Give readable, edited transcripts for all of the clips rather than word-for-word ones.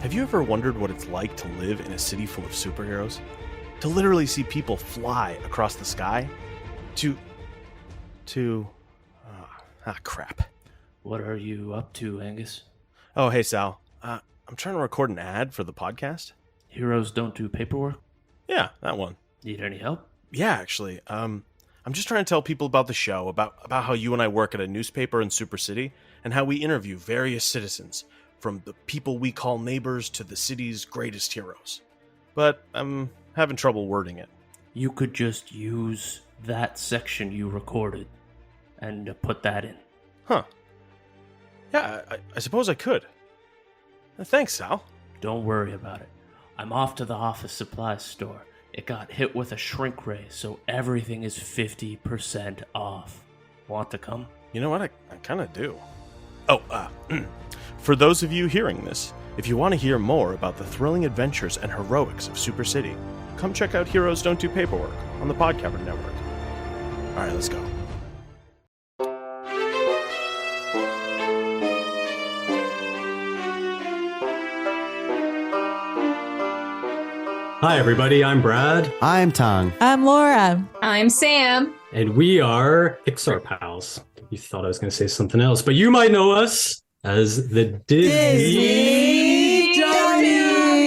Have you ever wondered what it's like to live in a city full of superheroes? To literally see people fly across the sky? Crap. What are you up to, Angus? Oh, hey, Sal. I'm trying to record an ad for the podcast. Heroes don't do paperwork? Yeah, that one. Need any help? Yeah, actually. I'm just trying to tell people about the show, about how you and I work at a newspaper in Super City, and how we interview various citizens, from the people we call neighbors to the city's greatest heroes. But I'm having trouble wording it. You could just use that section you recorded and put that in. Huh. Yeah, I suppose I could. Thanks, Sal. Don't worry about it. I'm off to the office supplies store. It got hit with a shrink ray, so everything is 50% off. Want to come? You know what? I kind of do. For those of you hearing this, if you want to hear more about the thrilling adventures and heroics of Super City, come check out Heroes Don't Do Paperwork on the Podcaster Network. All right, let's go. Hi, everybody. I'm Brad. I'm Tang. I'm Laura. I'm Sam. And we are Pixar Pals. You thought I was going to say something else, but you might know us as the Disney Dummies.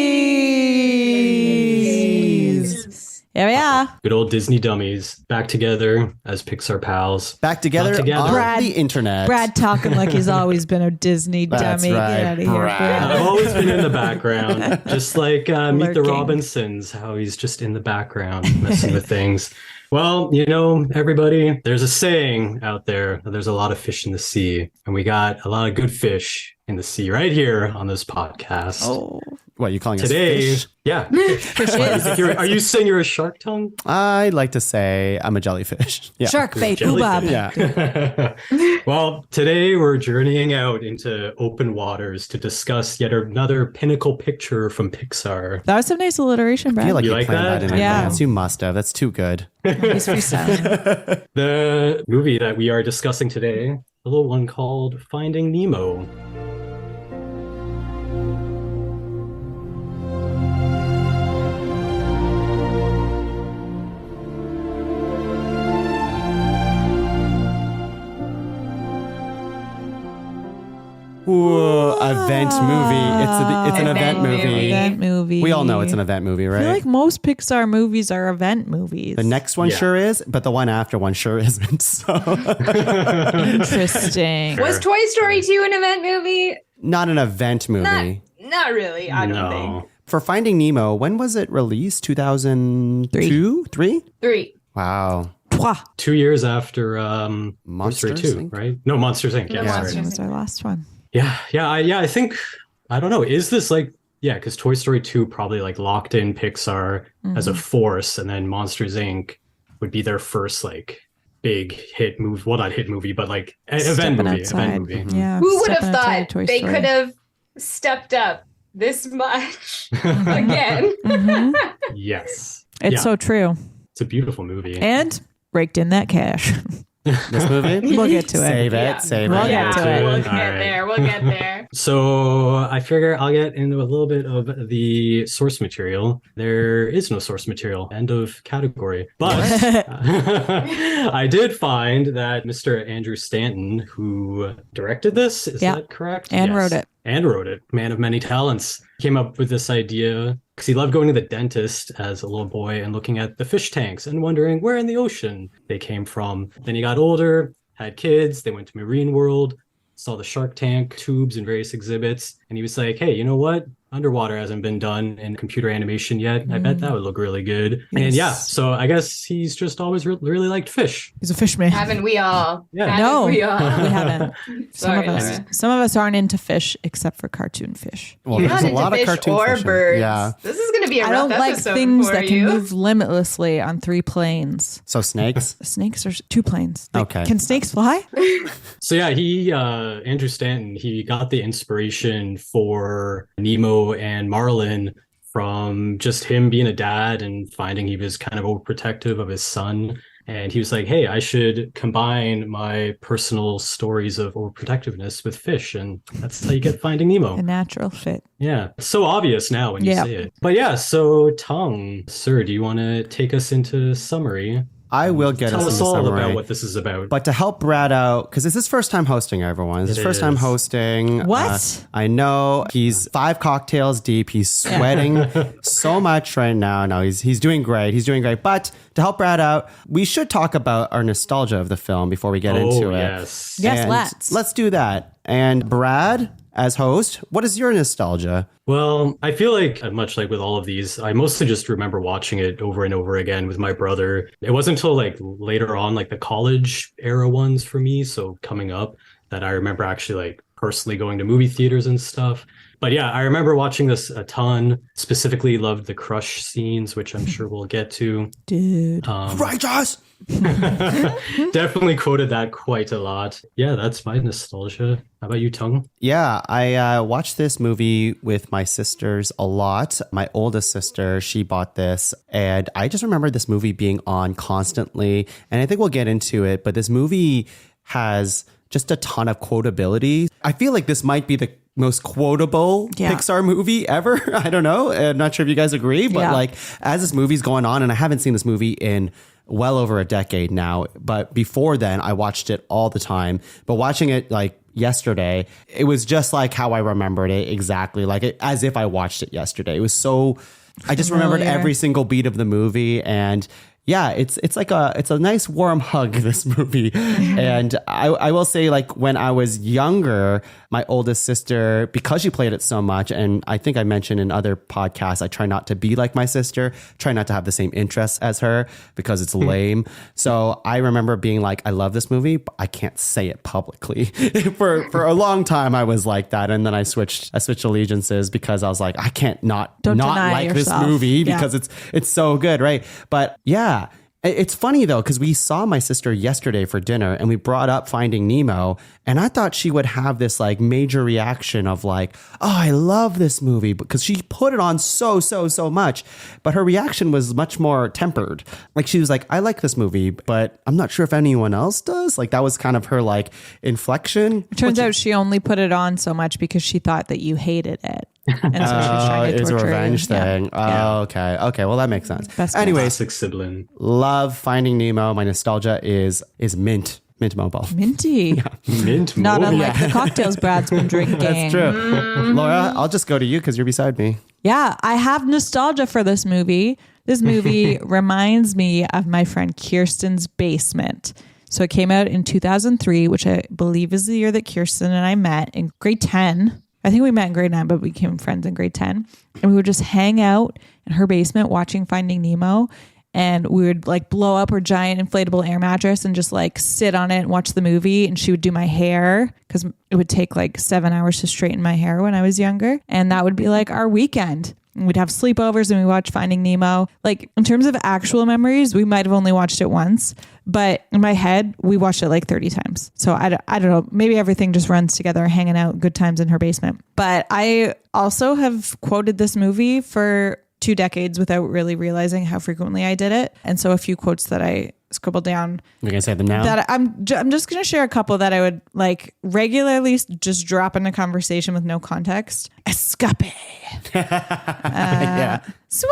Here we are. Good old Disney Dummies. Back together as Pixar Pals. Back together, Not together. on the internet. Brad talking like he's always been a Disney That's dummy. right, Get out of here, Brad. I've always been in the background, just like Meet the Lurking. Robinsons, how he's just in the background messing with things. Well, you know, everybody, there's a saying out there that there's a lot of fish in the sea, and we got a lot of good fish in the sea right here on this podcast. Oh, what, you calling Today, us fish? yeah. Are you saying you're a shark tongue? I like to say I'm a jellyfish. Yeah. Shark bait, Jellyfish. boobab. Yeah. Well, today we're journeying out into open waters to discuss yet another pinnacle picture from Pixar. That was some nice alliteration, I Brad. feel like You you like planned that? that in Yeah. advance. You must have. That's too good. He's freestyling. The movie that we are discussing today, a little one called Finding Nemo. Ooh, event movie. It's an event Event movie. movie. Event movie. We all know it's an event movie, I right? feel like most Pixar movies are event movies. The next one Yeah. sure is, but the one after one sure isn't. So Interesting. Was Toy Story 2 an event movie? not an event movie. Not really, I don't think. For Finding Nemo, when was it released? 2002? 3? 3. Wow. Pwah. 2 years after Monsters, Toy Story 2, Inc.? right? No, Monsters Inc. Yeah, No, sorry. Monsters. That was our last one. I think, I don't know, is this like, yeah, because Toy Story 2 probably like locked in Pixar as a force, and then Monsters Inc. would be their first like big hit movie. Well, not hit movie, but like event Stepping movie. outside. Event movie. Yeah. Who would stepping have outside thought Toy they Story. could have stepped up this much again? Mhm. Yes. It's Yeah, so true. it's a beautiful movie. And raked in that cash. This movie? We'll get to it. Save it. Yeah. Save We'll it. get to it. We'll All get right. there. We'll get there. So I figure I'll get into a little bit of the source material. There is no source material. End of category. But I did find that Mr. Andrew Stanton, who directed this, is Yeah. that correct? And Yes. wrote it. And wrote it. Man of many talents. Came up with this idea because he loved going to the dentist as a little boy and looking at the fish tanks and wondering where in the ocean they came from. Then he got older, had kids, they went to Marine World, saw the Shark Tank tubes and various exhibits, and he was like, hey, you know what? Underwater hasn't been done in computer animation yet. I bet that would look really good. And yeah, so I guess he's just always really liked fish. He's a fish man. Haven't we all? Yeah. Haven't No, we all? we haven't. Sorry, Some Laura. of us aren't into fish except for cartoon fish. Well, You're there's not a lot into of fish cartoon or fishing. birds. Yeah. This is going to be a I rough don't like episode things for that you. can move limitlessly on 3 planes. So snakes? Snakes are 2 planes. Okay. Can snakes fly? So yeah, Andrew Stanton, he got the inspiration for Nemo and Marlin from just him being a dad and finding he was kind of overprotective of his son. And he was like, hey, I should combine my personal stories of overprotectiveness with fish. And that's how you get Finding Nemo. A natural fit. Yeah. It's so obvious now when you Yep. say it. But yeah, so Tong, sir, do you want to take us into summary? I will get Tell us us into all summary. about what this is about. But to help Brad out, because it's his first time hosting, everyone. It's his It first time is. hosting. What? I know he's 5 cocktails deep. He's sweating so much right now. No, he's doing great. He's doing great. But to help Brad out, we should talk about our nostalgia of the film before we get into it. Yes. Yes, And let's. do that. And Brad, as host, what is your nostalgia? Well, I feel like, much like with all of these, I mostly just remember watching it over and over again with my brother. It wasn't until like later on, like the college era ones for me, so coming up, that I remember actually like personally going to movie theaters and stuff. But yeah, I remember watching this a ton. Specifically loved the crush scenes, which I'm sure we'll get to. Dude. Righteous! Definitely quoted that quite a lot. Yeah, that's my nostalgia. How about you, Tung? Yeah, I watched this movie with my sisters a lot. My oldest sister, she bought this, and I just remember this movie being on constantly. And I think we'll get into it, but this movie has just a ton of quotability. I feel like this might be the most quotable Pixar movie ever. I don't know. I'm not sure if you guys agree, but like as this movie's going on, and I haven't seen this movie in well over a decade now, but before then I watched it all the time. But watching it like yesterday, it was just like how I remembered it exactly, like it, as if I watched it yesterday. It was so, I just remembered every single beat of the movie. And yeah, it's a nice warm hug, this movie. And I will say, like, when I was younger, my oldest sister, because she played it so much, and I think I mentioned in other podcasts, I try not to be like my sister, try not to have the same interests as her because it's lame. So I remember being like, I love this movie, but I can't say it publicly. For a long time, I was like that. And then I switched allegiances because I was like, I can't not like yourself. this movie because it's so good, right? But yeah. It's funny though, because we saw my sister yesterday for dinner and we brought up Finding Nemo, and I thought she would have this like major reaction of like, oh, I love this movie, because she put it on so much. But her reaction was much more tempered. Like she was like, I like this movie, but I'm not sure if anyone else does. Like that was kind of her like inflection. It turns out she only put it on so much because she thought that you hated it. And so she was trying to it's a torture revenge you. thing. Yeah. Oh, okay. Well, that makes sense. Best Anyways, Classic sibling. love Finding Nemo. My nostalgia is mint mobile. Minty. Mint Not mobile. unlike the cocktails Brad's been drinking. That's true. Laura, I'll just go to you because you're beside me. Yeah, I have nostalgia for this movie. This movie reminds me of my friend Kirsten's basement. So it came out in 2003, which I believe is the year that Kirsten and I met in grade 10. I think we met in grade 9, but we became friends in grade 10. And we would just hang out in her basement watching Finding Nemo. And we would like blow up her giant inflatable air mattress and just like sit on it and watch the movie. And she would do my hair because it would take like 7 hours to straighten my hair when I was younger. And that would be like our weekend. And we'd have sleepovers and we watch Finding Nemo. Like in terms of actual memories, we might have only watched it once, but in my head, we watched it like 30 times. So I don't know, maybe everything just runs together, hanging out, good times in her basement. But I also have quoted this movie for 2 decades without really realizing how frequently I did it. And so a few quotes that I scribbled down. You're going to say them now? That I'm just going to share a couple that I would like regularly just drop into conversation with no context. Escape. Yeah. Swim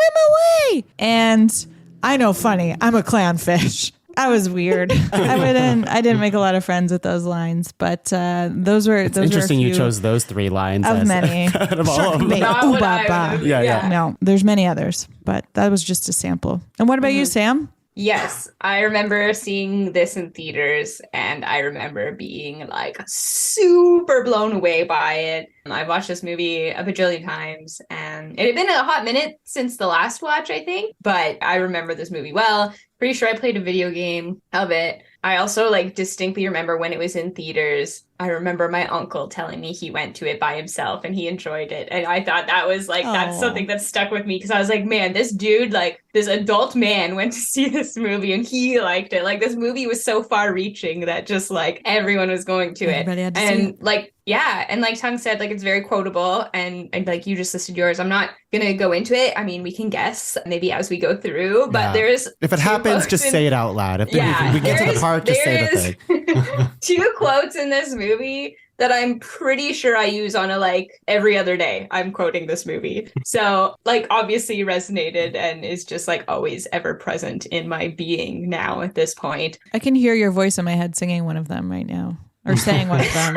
away. And I know, funny, I'm a clownfish. I was weird. I didn't make a lot of friends with those lines, but those were Interesting a you few chose those 3 lines of as many. out of all of them. Not what I would- Yeah. No, there's many others, but that was just a sample. And what about you, Sam? Yes, I remember seeing this in theaters and I remember being like super blown away by it. I've watched this movie a bajillion times and it had been a hot minute since the last watch, I think, but I remember this movie well. Pretty sure I played a video game of it. I also like distinctly remember when it was in theaters, I remember my uncle telling me he went to it by himself and he enjoyed it. And I thought that was like, that's something that stuck with me because I was like, man, this dude, like this adult man went to see this movie and he liked it. Like this movie was so far reaching that just like everyone was going to Everybody it. had to And see it. like, yeah. And like Tung said, like it's very quotable and like you just listed yours. I'm not going to go into it. I mean, we can guess maybe as we go through, but Yeah. there's If it happens, just say it out loud. If we get to the part, just say the thing. 2 quotes in this movie that I'm pretty sure I use on a like every other day. I'm quoting this movie. So like obviously resonated and is just like always ever present in my being now at this point. I can hear your voice in my head singing one of them right now, or saying one of them.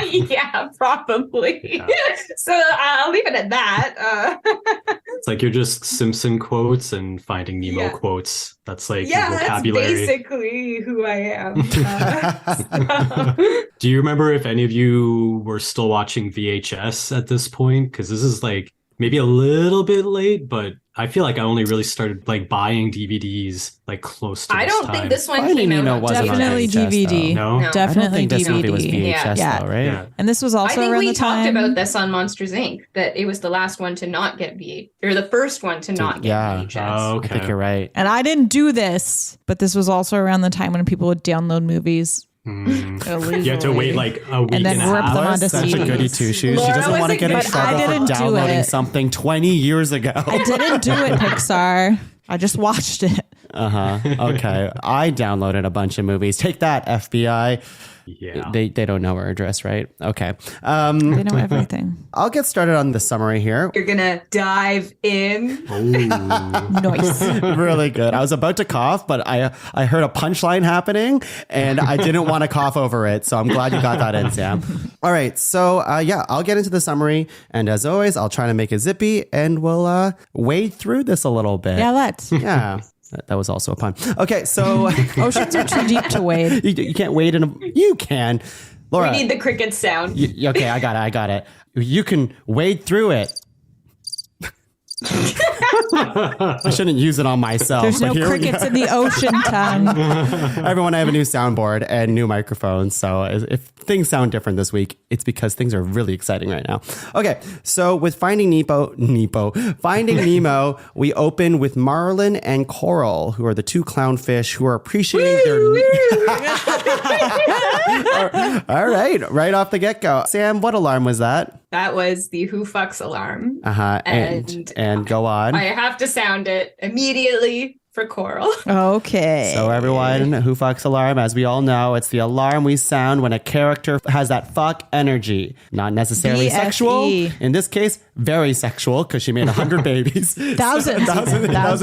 Yeah, probably. So I'll leave it at that. It's like you're just Simpson quotes and Finding Nemo Yeah. quotes. That's like Yeah, your that's vocabulary. basically who I am. So- Do you remember if any of you were still watching VHS at this point? Because this is like maybe a little bit late, but I feel like I only really started like buying DVDs like close to I this don't time. think this one Finding came Nemo out. wasn't on Definitely VHS, DVD. No? No. I Definitely don't think this movie was DVD. VHS Yeah. though, right? Yeah. And this was I also think around we the talked time. about this on Monsters Inc. That it was the last one to not get or the first one to not get yeah. VHS. Oh, I okay. think you're right. And I didn't do this, but this was also around the time when people would download movies. You have to wait like a week And then a rip half. them onto Such a CDs. goody two shoes. She Laura doesn't want to wasn't get in good, but I trouble for didn't do downloading it. something 20 years ago. I didn't do it, Pixar. I just watched it. Okay. I downloaded a bunch of movies. Take that, FBI. Yeah. They don't know our address, right? Okay. They know everything. I'll get started on the summary here. You're gonna dive in. Nice. Really good. I was about to cough, but I heard a punchline happening and I didn't want to cough over it. So I'm glad you got that in, Sam. All right. So yeah, I'll get into the summary. And as always, I'll try to make it zippy and we'll wade through this a little bit. Yeah, let's. Yeah. That was also a pun. Okay. So Oceans are too deep to wade. you can't wade in a, you can. Laura. We need the cricket sound. Okay. I got it. You can wade through it. I shouldn't use it on myself. There's but no here we go. crickets in the ocean, Tongue. Everyone, I have a new soundboard and new microphones. So if things sound different this week, it's because things are really exciting right now. Okay, so with Finding Finding Nemo, we open with Marlin and Coral, who are the 2 clownfish who are appreciating their... All right off the get-go. Sam, what alarm was that? That was the Who Fucks alarm. And go on. I have to sound it immediately for Coral. Okay. So everyone, who fucks alarm, as we all know, it's the alarm we sound when a character has that fuck energy. Not necessarily BFE. sexual. In this case, very sexual because she made 100 babies. Thousands.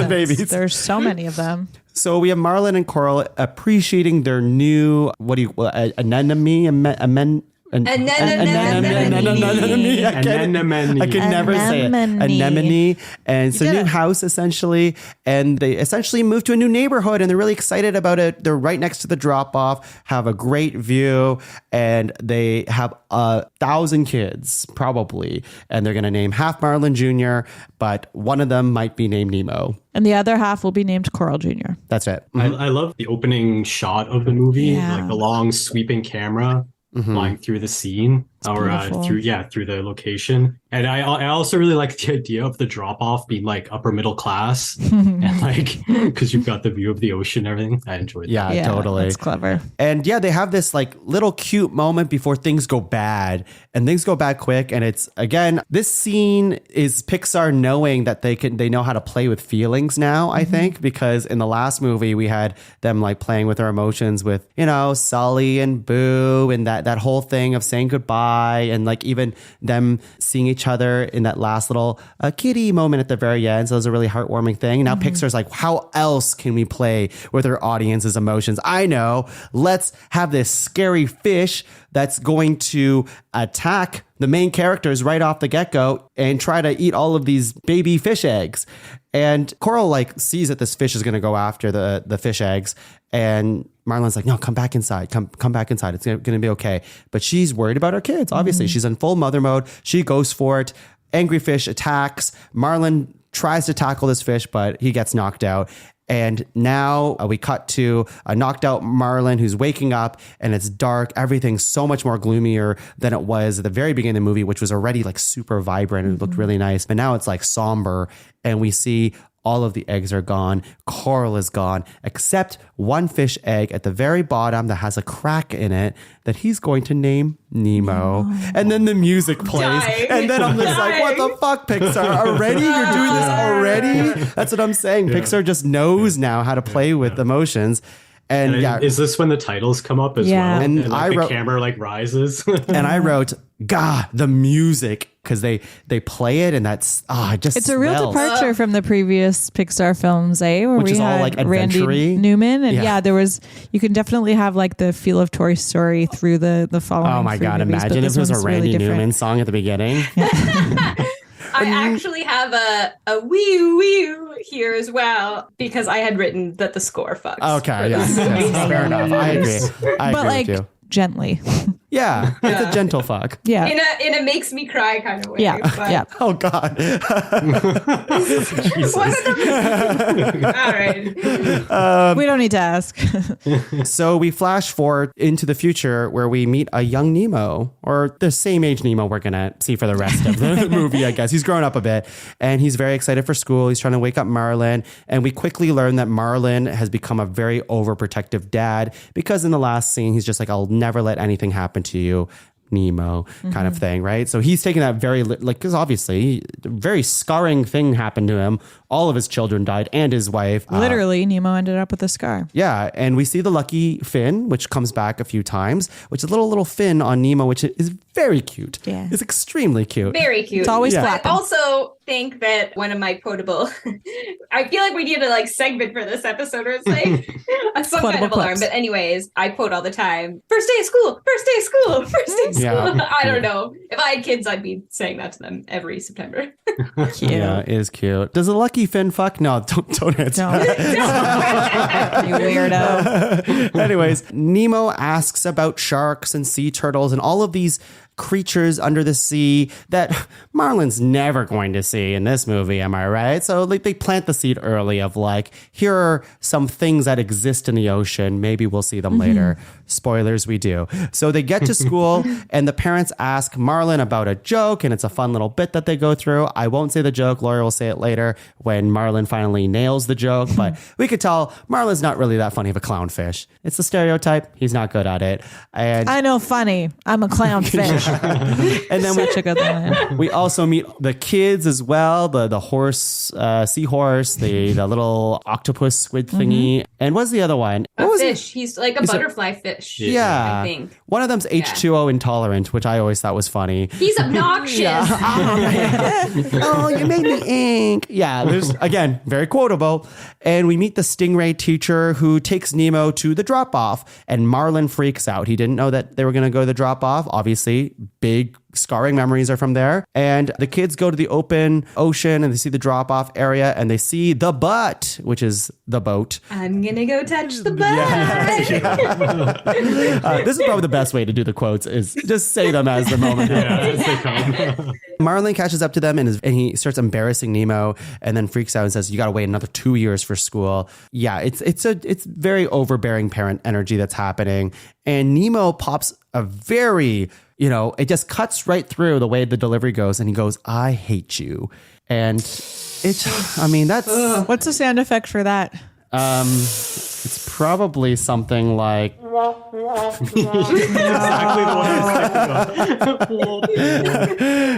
babies. There's so many of them. So we have Marlin and Coral appreciating their new, anemone, Anemone. I can never say it. Anemone. And it's a new house, essentially. And they essentially moved to a new neighborhood and they're really excited about it. They're right next to the drop off, have a great view, and they have 1,000 kids, probably. And they're going to name half Marlin Jr., but one of them might be named Nemo. And the other half will be named Coral Jr. That's it. I love the opening shot of the movie, Yeah. like the long sweeping camera flying through the scene beautiful. through the location. And I also really like the idea of the drop off being like upper middle class and like because you've got the view of the ocean and everything. I enjoyed that. Yeah, totally. That's clever. And yeah, they have this like little cute moment before things go bad, and things go bad quick. And it's, again, this scene is Pixar knowing that they know how to play with feelings now, I think, because in the last movie we had them like playing with our emotions with, Sully and Boo and that whole thing of saying goodbye, and like even them seeing each other in that last little kitty moment at the very end. So it was a really heartwarming thing. Now Pixar's like, how else can we play with our audience's emotions? I know. Let's have this scary fish that's going to attack the main characters right off the get-go and try to eat all of these baby fish eggs. And Coral like sees that this fish is going to go after the fish eggs, and Marlin's like, no, come back inside. Come back inside. It's going to be okay. But she's worried about her kids. Obviously, she's in full mother mode. She goes for it. Angry fish attacks. Marlin tries to tackle this fish, but he gets knocked out. And now we cut to a knocked out Marlin who's waking up, and it's dark. Everything's so much more gloomier than it was at the very beginning of the movie, which was already like super vibrant and it looked really nice. But now it's like somber, and we see all of the eggs are gone. Coral is gone, except one fish egg at the very bottom that has a crack in it that he's going to name Nemo. And then the music plays. Dying. And then I'm just like, what the fuck, Pixar? Already? You're doing this already? That's what I'm saying. Pixar just knows now how to play with emotions. And yeah, is this when the titles come up as Yeah. well? And And like I the wrote- camera like rises. and I wrote, God, the music, because they play it, and that's it just It's a real smells. departure from the previous Pixar films, where Which we is all, had like, Randy adventure-y. Newman, and Yeah. there was, you can definitely have like the feel of Toy Story through the following. Oh my three God, movies, but imagine if this it was a one's really Randy different. Newman song at the beginning. I actually have a wee wee here as well because I had written that the score fucks. Okay, yes, fair enough. I agree. I But agree like with you. gently. Yeah, it's a gentle fuck. Yeah. In a makes me cry kind of way. Yeah. but- Yeah. Oh God. One of them. All right. We don't need to ask. So we flash forward into the future where we meet a young Nemo, or the same age Nemo we're gonna see for the rest of the movie, I guess. He's grown up a bit, and he's very excited for school. He's trying to wake up Marlin, and we quickly learn that Marlin has become a very overprotective dad because in the last scene he's just like, I'll never let anything happen to you, Nemo, kind of thing, right? So he's taking that very, because obviously a very scarring thing happened to him. All of his children died and his wife. Literally, Nemo ended up with a scar. Yeah, and we see the lucky fin, which comes back a few times, which is a little fin on Nemo, which is very cute. Yeah. It's extremely cute. Very cute. It's always I flapping. also think that one of my quotable, I feel like we need a like segment for this episode where it's like some kind Quotable of alarm. clips. But anyways, I quote all the time, first day of school, first day of school, first day of school. Yeah. I don't know. If I had kids, I'd be saying that to them every September. Cute. Yeah, it is cute. Does the lucky fin fuck? No, don't answer. Don't. You weirdo. Anyways, Nemo asks about sharks and sea turtles and all of these creatures under the sea that Marlin's never going to see in this movie, am I right? So like they plant the seed early of like, here are some things that exist in the ocean. Maybe we'll see them later. Spoilers, we do. So they get to school and the parents ask Marlin about a joke, and it's a fun little bit that they go through. I won't say the joke. Laura will say it later when Marlin finally nails the joke, but we could tell Marlin's not really that funny of a clownfish. It's the stereotype. He's not good at it. And I know, funny. I'm a clownfish. and then Such a good line. we also meet the kids as well, the horse, seahorse, the little octopus squid thingy. And what's the other one? A What was fish. He's like a He's a- butterfly fish. Yeah. I think. One of them's H2O intolerant, which I always thought was funny. He's obnoxious. Oh, you made me ink. Yeah, there's, again, very quotable. And we meet the stingray teacher who takes Nemo to the drop-off, and Marlin freaks out. He didn't know that they were going to go to the drop-off. Obviously, big scarring memories are from there. And the kids go to the open ocean, and they see the drop-off area, and they see the butt, which is the boat. I'm gonna go touch the butt. This is probably the best way to do the quotes, is just say them as the moment happens. As they come. Marlin catches up to them and he starts embarrassing Nemo, and then freaks out and says, "You got to wait another 2 years for school." Yeah, it's very overbearing parent energy that's happening, and Nemo pops a very, it just cuts right through the way the delivery goes, and he goes, "I hate you," and that's What's the sound effect for that? it's probably something like. Exactly the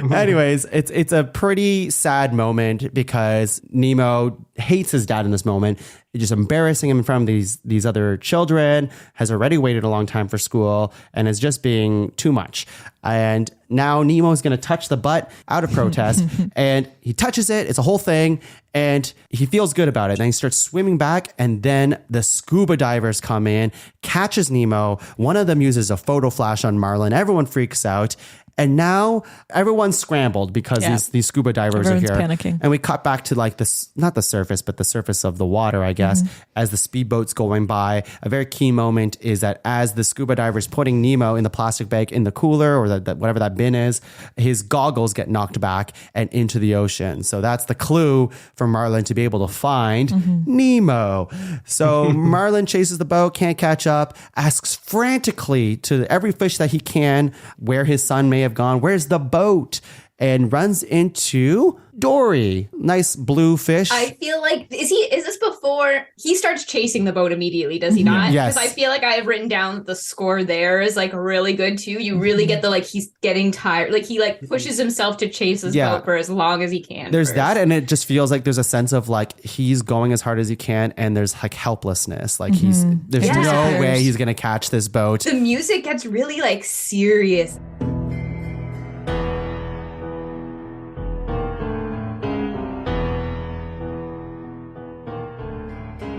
one. Anyways, it's a pretty sad moment because Nemo hates his dad in this moment. He's just embarrassing him in front of these other children, has already waited a long time for school, and is just being too much. And now Nemo's going to touch the butt out of protest, and he touches it. It's a whole thing, and he feels good about it. Then he starts swimming back, and then the scuba divers come in, catches Nemo. One of them uses a photo flash on Marlin. Everyone freaks out. And now everyone's scrambled because these scuba divers Everyone's are here. panicking. And we cut back to like this, not the surface, but the surface of the water, I guess, as the speedboat's going by. A very key moment is that as the scuba diver's putting Nemo in the plastic bag in the cooler or whatever that bin is, his goggles get knocked back and into the ocean. So that's the clue for Marlin to be able to find Nemo. So Marlin chases the boat, can't catch up, asks frantically to every fish that he can where his son may have gone. Where's the boat? And runs into Dory. Nice blue fish. I feel like is this before he starts chasing the boat immediately, does he not? Yes. Because I feel like I have written down the score there is like really good too. You really get the like he's getting tired. Like he like pushes himself to chase his boat for as long as he can. There's that, and it just feels like there's a sense of like he's going as hard as he can, and there's like helplessness. Like there's no way he's gonna catch this boat. The music gets really like serious.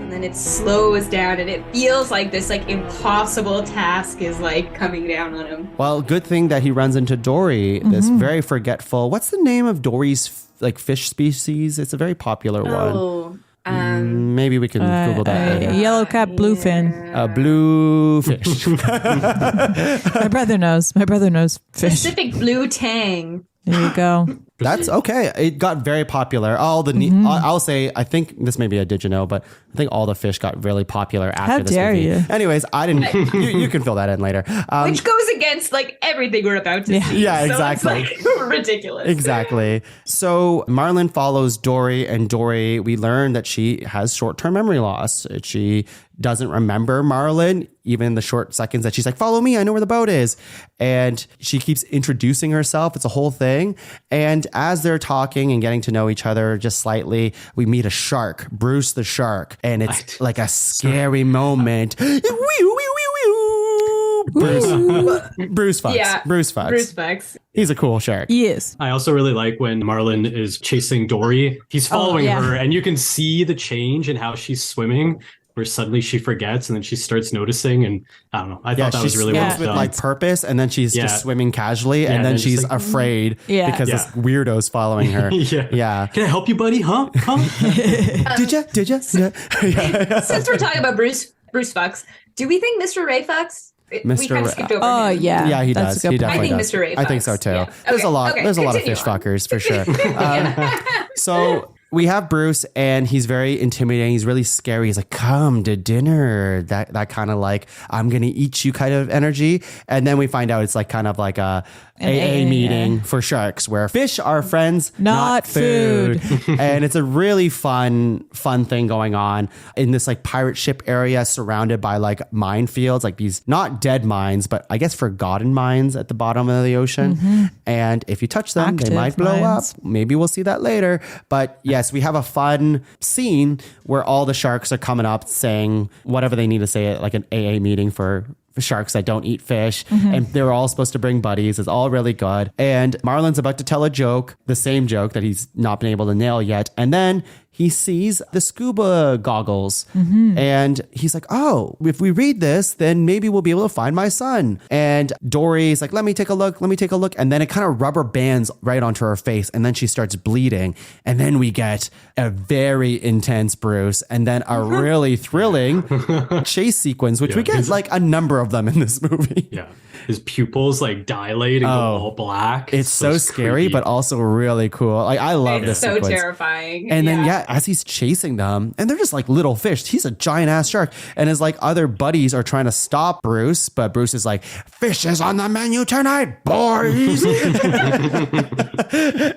And it slows down and it feels like this like impossible task is like coming down on him. Well, good thing that he runs into Dory, this very forgetful. What's the name of Dory's like fish species? It's a very popular one. Maybe we can Google that later. Yellow cap bluefin. A blue fish. My brother knows. My brother knows fish. Pacific Blue Tang. There you go. That's okay. It got very popular. All the I'll say, I think this may be a did you know, but I think all the fish got really popular after How this dare movie. you. Anyways, I didn't. You can fill that in later. Which goes against like everything we're about to see. Yeah, exactly. So it's like ridiculous. Exactly. So Marlin follows Dory, and Dory, we learn that she has short-term memory loss. She doesn't remember Marlin, even in the short seconds that she's like, follow me, I know where the boat is. And she keeps introducing herself. It's a whole thing. And as they're talking and getting to know each other just slightly, we meet a shark, Bruce the shark. And it's like a scary moment. Bruce fucks. Yeah. Bruce fucks. Bruce fucks. He's a cool shark. Yes. I also really like when Marlin is chasing Dory. He's following her, and you can see the change in how she's swimming, where suddenly she forgets and then she starts noticing. And I don't know. I thought that was really well with done. like purpose, and then she's just swimming casually, and then she's like, afraid because this weirdo's following her. Yeah. Can I help you, buddy? Huh? Did ya? Yeah. Since we're talking about Bruce fucks, do we think Mr. Ray fucks? We kind of skipped over him. Yeah, he does. He definitely I think does. Mr. Ray fucks. I think so too. Yeah. There's a lot. There's a lot of continue fish on. fuckers for sure. So we have Bruce, and he's very intimidating. He's really scary. He's like, come to dinner. That kind of like, I'm going to eat you kind of energy. And then we find out it's like kind of like an AA meeting for sharks where fish are friends, not food. And it's a really fun thing going on in this like pirate ship area surrounded by like minefields, like these not dead mines, but I guess forgotten mines at the bottom of the ocean. And if you touch them, they might blow up. Maybe we'll see that later. But yes, we have a fun scene where all the sharks are coming up saying whatever they need to say at like an AA meeting for sharks that don't eat fish. And they're all supposed to bring buddies. It's all really good. And Marlin's about to tell a joke, the same joke that he's not been able to nail yet. And then he sees the scuba goggles and he's like, oh, if we read this, then maybe we'll be able to find my son. And Dory's like, let me take a look. And then it kind of rubber bands right onto her face. And then she starts bleeding. And then we get a very intense Bruce and then a really thrilling chase sequence, which we get like a number of them in this movie. Yeah. His pupils like dilate and go all black. It's so scary, creepy. but also really cool. Like I love this so sequence. terrifying. And then as he's chasing them, and they're just like little fish. He's a giant ass shark, and his like other buddies are trying to stop Bruce, but Bruce is like, "Fish is on the menu tonight, boys."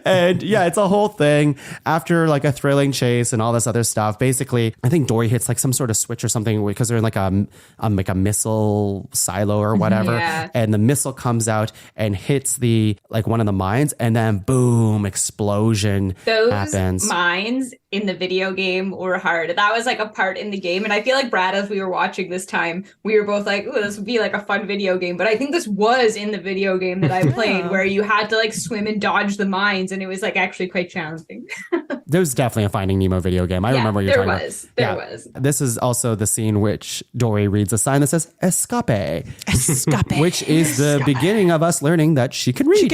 And it's a whole thing. After like a thrilling chase and all this other stuff, basically, I think Dory hits like some sort of switch or something because they're in like a missile silo or whatever. And the missile comes out and hits the like one of the mines, and then boom, explosion happens. Those mines in the video game were hard. That was like a part in the game. And I feel like, Brad, as we were watching this time, we were both like, ooh, this would be like a fun video game. But I think this was in the video game that I played where you had to like swim and dodge the mines. And it was like actually quite challenging. There's definitely a Finding Nemo video game. I remember what you're talking about. There was. This is also the scene which Dory reads a sign that says escape. Escape. Which is the beginning of us learning that she can read. She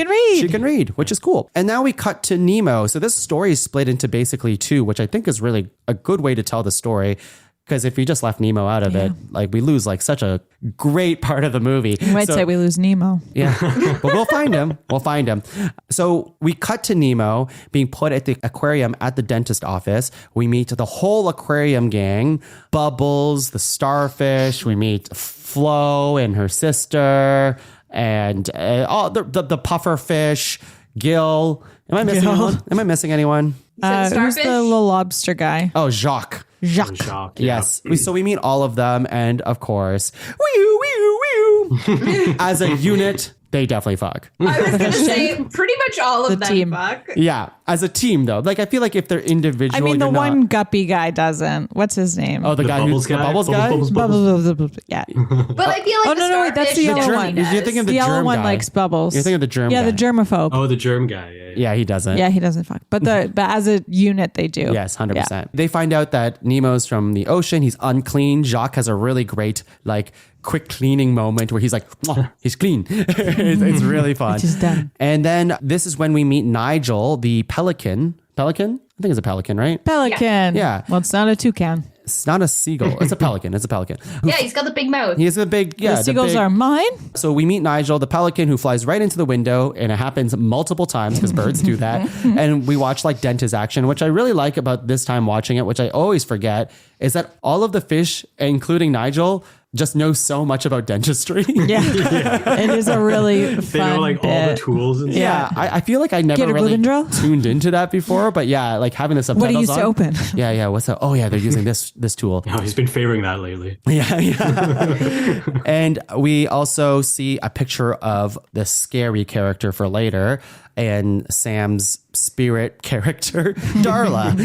can read, which is cool. And now we cut to Nemo. So this story is split into basically two, which I think is really a good way to tell the story. Because if we just left Nemo out of it, like we lose like such a great part of the movie. You might say we lose Nemo. Yeah, but we'll find him. We'll find him. So we cut to Nemo being put at the aquarium at the dentist office. We meet the whole aquarium gang, Bubbles, the starfish. We meet Flo and her sister, and all the puffer fish, Gil. Am I missing anyone? Am I missing anyone? Who's the little lobster guy? Oh, Jacques. Jacques, Yes. So we meet all of them, and of course, wee wee. As a unit, they definitely fuck. I was going to say pretty much all of The them team. fuck. Yeah, as a team though. Like I feel like if they're individual, I mean, the you're one not- guppy guy doesn't. What's his name? Oh, the guy Bubbles who's the guy? Bubbles guy. Bubbles. Yeah. But I feel like Oh, no, wait, that's the yellow starfish one. does. You're thinking of The the yellow germ one guy. likes bubbles. You're thinking of the germ Yeah, guy. the germaphobe. Oh, the germ guy. Yeah, he doesn't. Yeah, he doesn't fuck. But as a unit, they do. Yes, 100%. They find out that Nemo's from the ocean. He's unclean. Jacques has a really great, like, quick cleaning moment where he's like, oh, he's clean. it's really fun. Which is done. And then this is when we meet Nigel, the pelican. Pelican? I think it's a pelican, right? Pelican. Yeah. Well, it's not a toucan. It's not a seagull. It's a pelican. It's a pelican. Yeah, he's got the big mouth. He has a big, The seagulls are mine. So we meet Nigel, the pelican, who flies right into the window, and it happens multiple times because birds do that. And we watch like dentist action, which I really like about this time watching it, which I always forget, is that all of the fish, including Nigel, just know so much about dentistry. Yeah. It is a really fun They know like all the bit. tools and Yeah, I feel like I never Get a really gluten drill? tuned into that before, but yeah, like having the What subtitles do you use to on. open? Yeah, what's that? Oh yeah, they're using this tool. Oh, he's been favoring that lately. Yeah. And we also see a picture of the scary character for later and Sam's spirit character, Darla.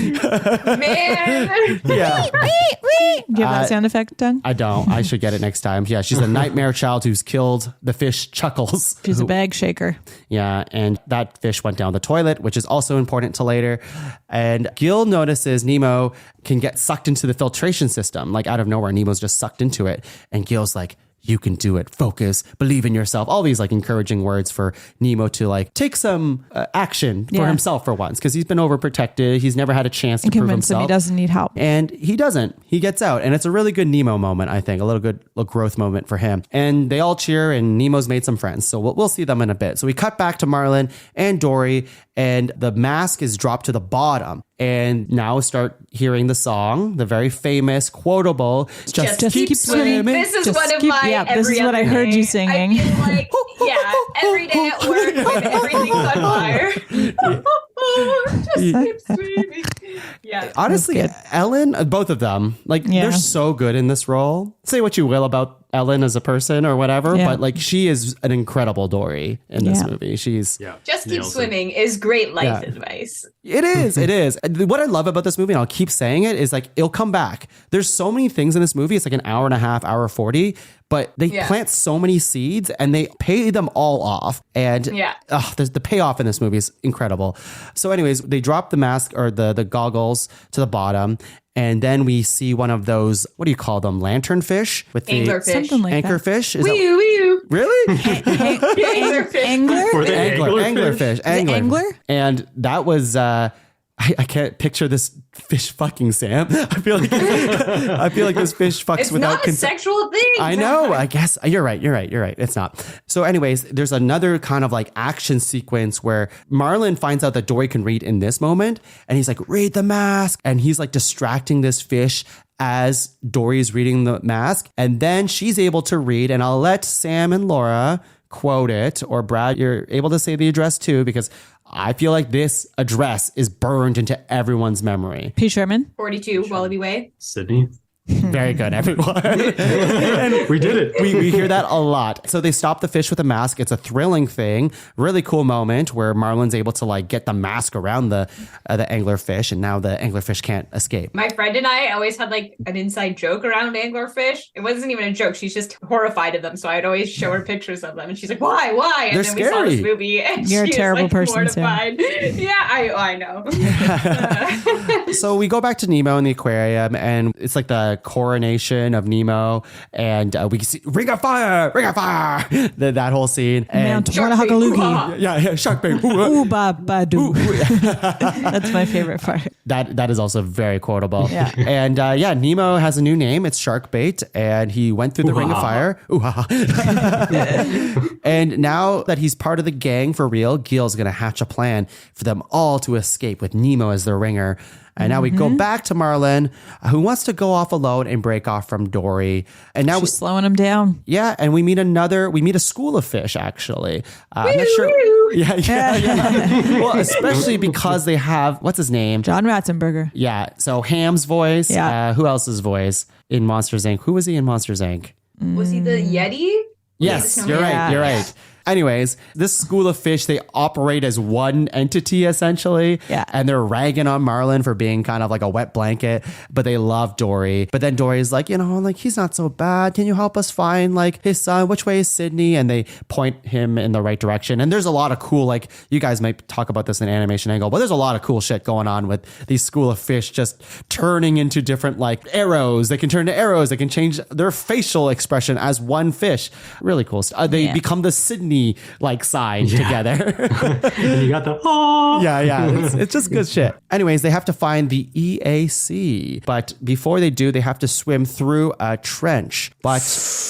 Man. Yeah. Do you have that sound effect done? I don't. I should get it next time. Yeah, she's a nightmare child who's killed the fish Chuckles. She's a bag shaker. Yeah, and that fish went down the toilet, which is also important to later. And Gil notices Nemo can get sucked into the filtration system. Like out of nowhere, Nemo's just sucked into it. And Gil's like, you can do it. Focus, believe in yourself. All these like encouraging words for Nemo to like take some action for himself for once, because he's been overprotected. He's never had a chance to And prove convince him himself. he doesn't need help. And he doesn't. He gets out. And it's a really good Nemo moment, I think. A little growth moment for him. And they all cheer, and Nemo's made some friends. So we'll see them in a bit. So we cut back to Marlin and Dory, and the mask is dropped to the bottom. And now start hearing the song, the very famous, quotable, Just keep swimming. This is Just one of keep- my yeah, this every is what other I heard day. you singing. I feel like, yeah, every day at work when everything's on fire. Just keep swimming. Yeah. Honestly, good. Ellen, both of them, like Yeah. they're so good in this role. Say what you will about Ellen as a person or whatever, Yeah. but like she is an incredible Dory in this Yeah. movie. She's Just keep nails it. swimming is great life Yeah. advice. It is. It is. What I love about this movie, and I'll keep saying it, is like it'll come back. There's so many things in this movie. It's like an hour and a half, hour 40, but they Yeah. plant so many seeds and they pay them all off. And Yeah. the payoff in this movie is incredible. So, anyways, they drop the mask or the goggles to the bottom. And then we see one of those, what do you call them? Lanternfish with the Anglerfish. Something like that. anchorfish. Is Wee that, wee. really? Anglerfish. Angler? For the Anglerfish. Angler. angler? And that was I can't picture this fish fucking Sam. I feel like this fish fucks It's without not a consent. sexual thing. I know. I guess you're right. It's not. So, anyways, there's another kind of like action sequence where Marlin finds out that Dory can read in this moment, and he's like, "Read the mask," and he's like distracting this fish as Dory's reading the mask, and then she's able to read. And I'll let Sam and Laura quote it, or Brad, you're able to say the address too, because I feel like this address is burned into everyone's memory. P. Sherman? 42 Wallaby Way. Sydney. Very good, everyone. And We did it. we hear that a lot. So they stop the fish with a mask. It's a thrilling thing. Really cool moment where Marlin's able to like get the mask around the anglerfish, and now the anglerfish can't escape. My friend and I always had like an inside joke around anglerfish. It wasn't even a joke. She's just horrified of them. So I'd always show her pictures of them, and she's like, "Why? Why?" And They're then we saw this scary. movie, and You're a she was, terrible like, person, Sam. mortified. Yeah, I know. So we go back to Nemo in the aquarium, and it's like the coronation of Nemo, and we see Ring of Fire, that whole scene. And Mount Wanahakalugi. yeah, shark bait. Ooh, ba, ba, doo. That's my favorite part. That is also very quotable. Yeah. And Nemo has a new name. It's Sharkbait, and he went through the Ring of Fire. And now that he's part of the gang for real, Gil's going to hatch a plan for them all to escape with Nemo as their ringer. And now we go back to Marlin, who wants to go off alone and break off from Dory. And now She's slowing him down. yeah, and we meet a school of fish, actually. I'm not sure. Yeah. Well, especially because they have, what's his name? John Ratzenberger. Yeah, so Ham's voice. Yeah. Who else's voice in Monsters, Inc.? Who was he in Monsters, Inc.? Was he the Yeti? Yes, Yeah. you're right. You're Yeah. right. Anyways, this school of fish, they operate as one entity essentially. Yeah. And they're ragging on Marlin for being kind of like a wet blanket, but they love Dory. But then Dory's like, he's not so bad. Can you help us find like his son? Which way is Sydney? And they point him in the right direction. And there's a lot of cool, like you guys might talk about this in animation angle, but there's a lot of cool shit going on with these school of fish just turning into different like arrows. They can turn to arrows. They can change their facial expression as one fish. Really cool. They become the Sydney like sign together. And you got the Yeah. It's just good shit. Anyways, they have to find the EAC. But before they do, they have to swim through a trench, but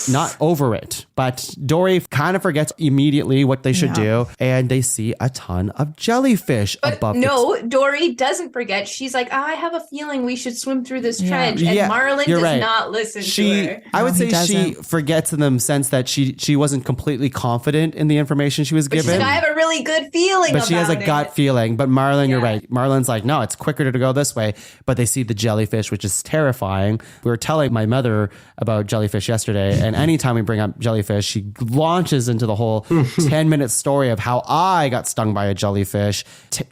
not over it. But Dory kind of forgets immediately what they should do. And they see a ton of jellyfish above No, Dory doesn't forget. She's like, I have a feeling we should swim through this trench. And Marlin you're does right. not listen to her. I would No, he say she doesn't. forgets in the sense that she wasn't completely confident in the information she was She's given. like, I have a really good feeling But she has a about gut it. feeling. But Marlin, you're Yeah. right. Marlin's like, no, it's quicker to go this way. But they see the jellyfish, which is terrifying. We were telling my mother about jellyfish yesterday. And anytime we bring up jellyfish, she launches into the whole 10-minute story of how I got stung by a jellyfish.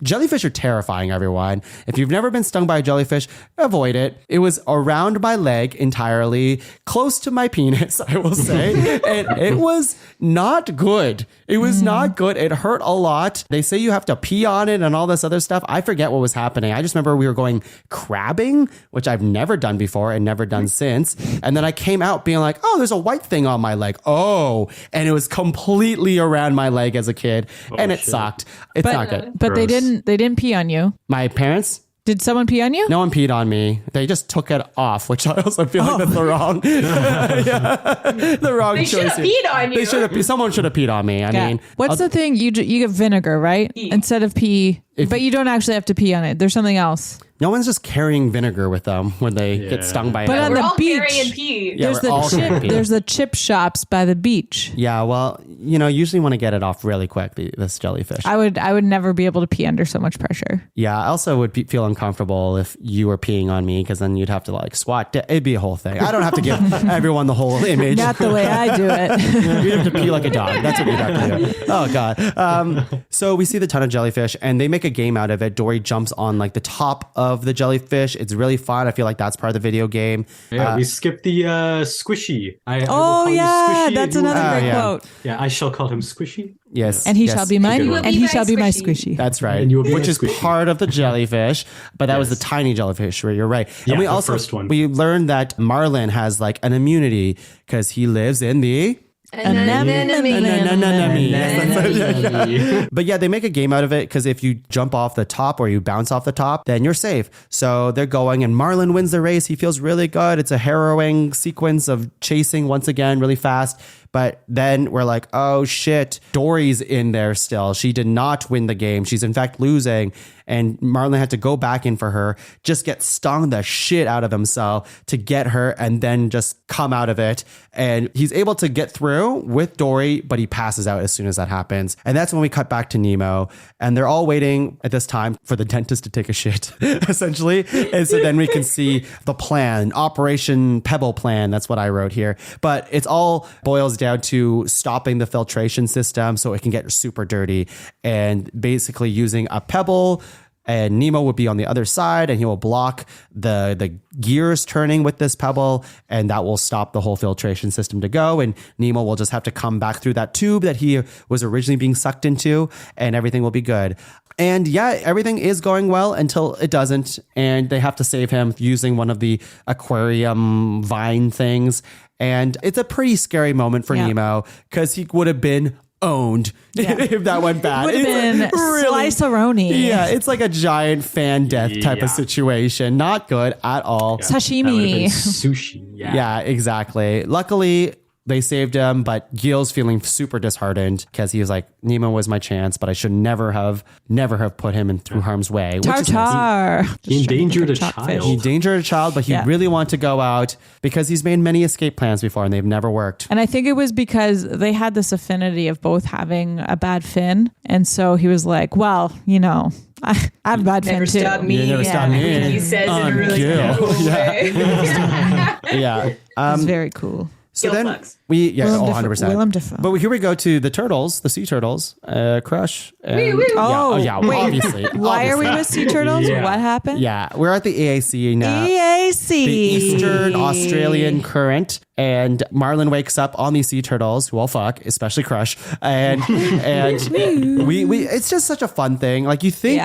Jellyfish are terrifying, everyone. If you've never been stung by a jellyfish, avoid it. It was around my leg entirely, close to my penis, I will say. And it was not good. It was not good. It hurt a lot. They say you have to pee on it and all this other stuff. I forget what was happening. I just remember we were going crabbing, which I've never done before and never done since. And then I came out being like, oh, there's a white thing on my leg. Oh, and it was completely around my leg as a kid. And it sucked. It's not good. But they didn't pee on you. My parents, Did someone pee on you? no one peed on me. They just took it off, which I also feel like that's the wrong, the wrong They should choice. have peed on you. They should have. Someone should have peed on me. I mean, What's the thing? You get vinegar, right? Pee. Instead of pee. But you don't actually have to pee on it. There's something else. no one's just carrying vinegar with them when they get stung by But it. on We're the all beach. carrying pee. Yeah, we're all carrying pee. There's the chip shops by the beach. Yeah, well, usually want to get it off really quick, this jellyfish. I would never be able to pee under so much pressure. Yeah, I also would feel uncomfortable if you were peeing on me, because then you'd have to like swat. It'd be a whole thing. I don't have to give everyone the whole image. Not the way I do it. You'd have to pee like a dog. That's what you'd have to do. Oh, God. So we see the ton of jellyfish, and they make a game out of it. Dory jumps on like the top of the jellyfish. It's really fun. I feel like that's part of the video game. Yeah, we skipped the squishy. I will Oh call you yeah, Squishy that's if you another want. great yeah. quote. Yeah, I shall call him Squishy. Yes. And he yes. shall be mine, You will and be he my shall be my squishy. squishy. That's right. And you will be Which my is squishy. part of the jellyfish, but that was the tiny jellyfish. Right? You're right. Yeah, and we the also first one. we learned that Marlin has like an immunity because he lives in the. But yeah, they make a game out of it because if you jump off the top or you bounce off the top, then you're safe. So they're going, and Marlin wins the race. He feels really good. It's a harrowing sequence of chasing once again really fast. But then we're like, oh shit, Dory's in there still. She did not win the game. She's in fact losing. And Marlin had to go back in for her, just get stung the shit out of himself to get her and then just come out of it. And he's able to get through with Dory, but he passes out as soon as that happens. And that's when we cut back to Nemo. And they're all waiting at this time for the dentist to take a shit, essentially. And so then we can see the plan, Operation Pebble Plan. That's what I wrote here. But it's all boils down to stopping the filtration system so it can get super dirty and basically using a pebble. And Nemo would be on the other side and he will block the gears turning with this pebble, and that will stop the whole filtration system to go. And Nemo will just have to come back through that tube that he was originally being sucked into, and everything will be good. And yeah, everything is going well until it doesn't. And they have to save him using one of the aquarium vine things. And it's a pretty scary moment for Nemo because he would have been owned if that went bad. Would have been slice-a-roni. Yeah, it's like a giant fan death type of situation. Not good at all. Sashimi. Sushi. Yeah, exactly. Luckily, they saved him, but Gil's feeling super disheartened because he was like, Nemo was my chance, but I should never have put him in through harm's way. Tartar. He endangered a child. He endangered a child, but he really wanted to go out because he's made many escape plans before and they've never worked. And I think it was because they had this affinity of both having a bad fin. And so he was like, well, I have a bad fin too. Stop me. You never stop me. He says in a really cool way. Yeah. It's very cool. So then Bugs. we, Willem 100%. Willem Dafoe. But here we go to the turtles, the sea turtles, Crush. And, Woo. Wait. Obviously. Why are we with sea turtles? Yeah. What happened? Yeah, we're at the AAC now. EAC. The Eastern Australian Current, and Marlin wakes up on these sea turtles, who all fuck, especially Crush, and we it's just such a fun thing. Like you think,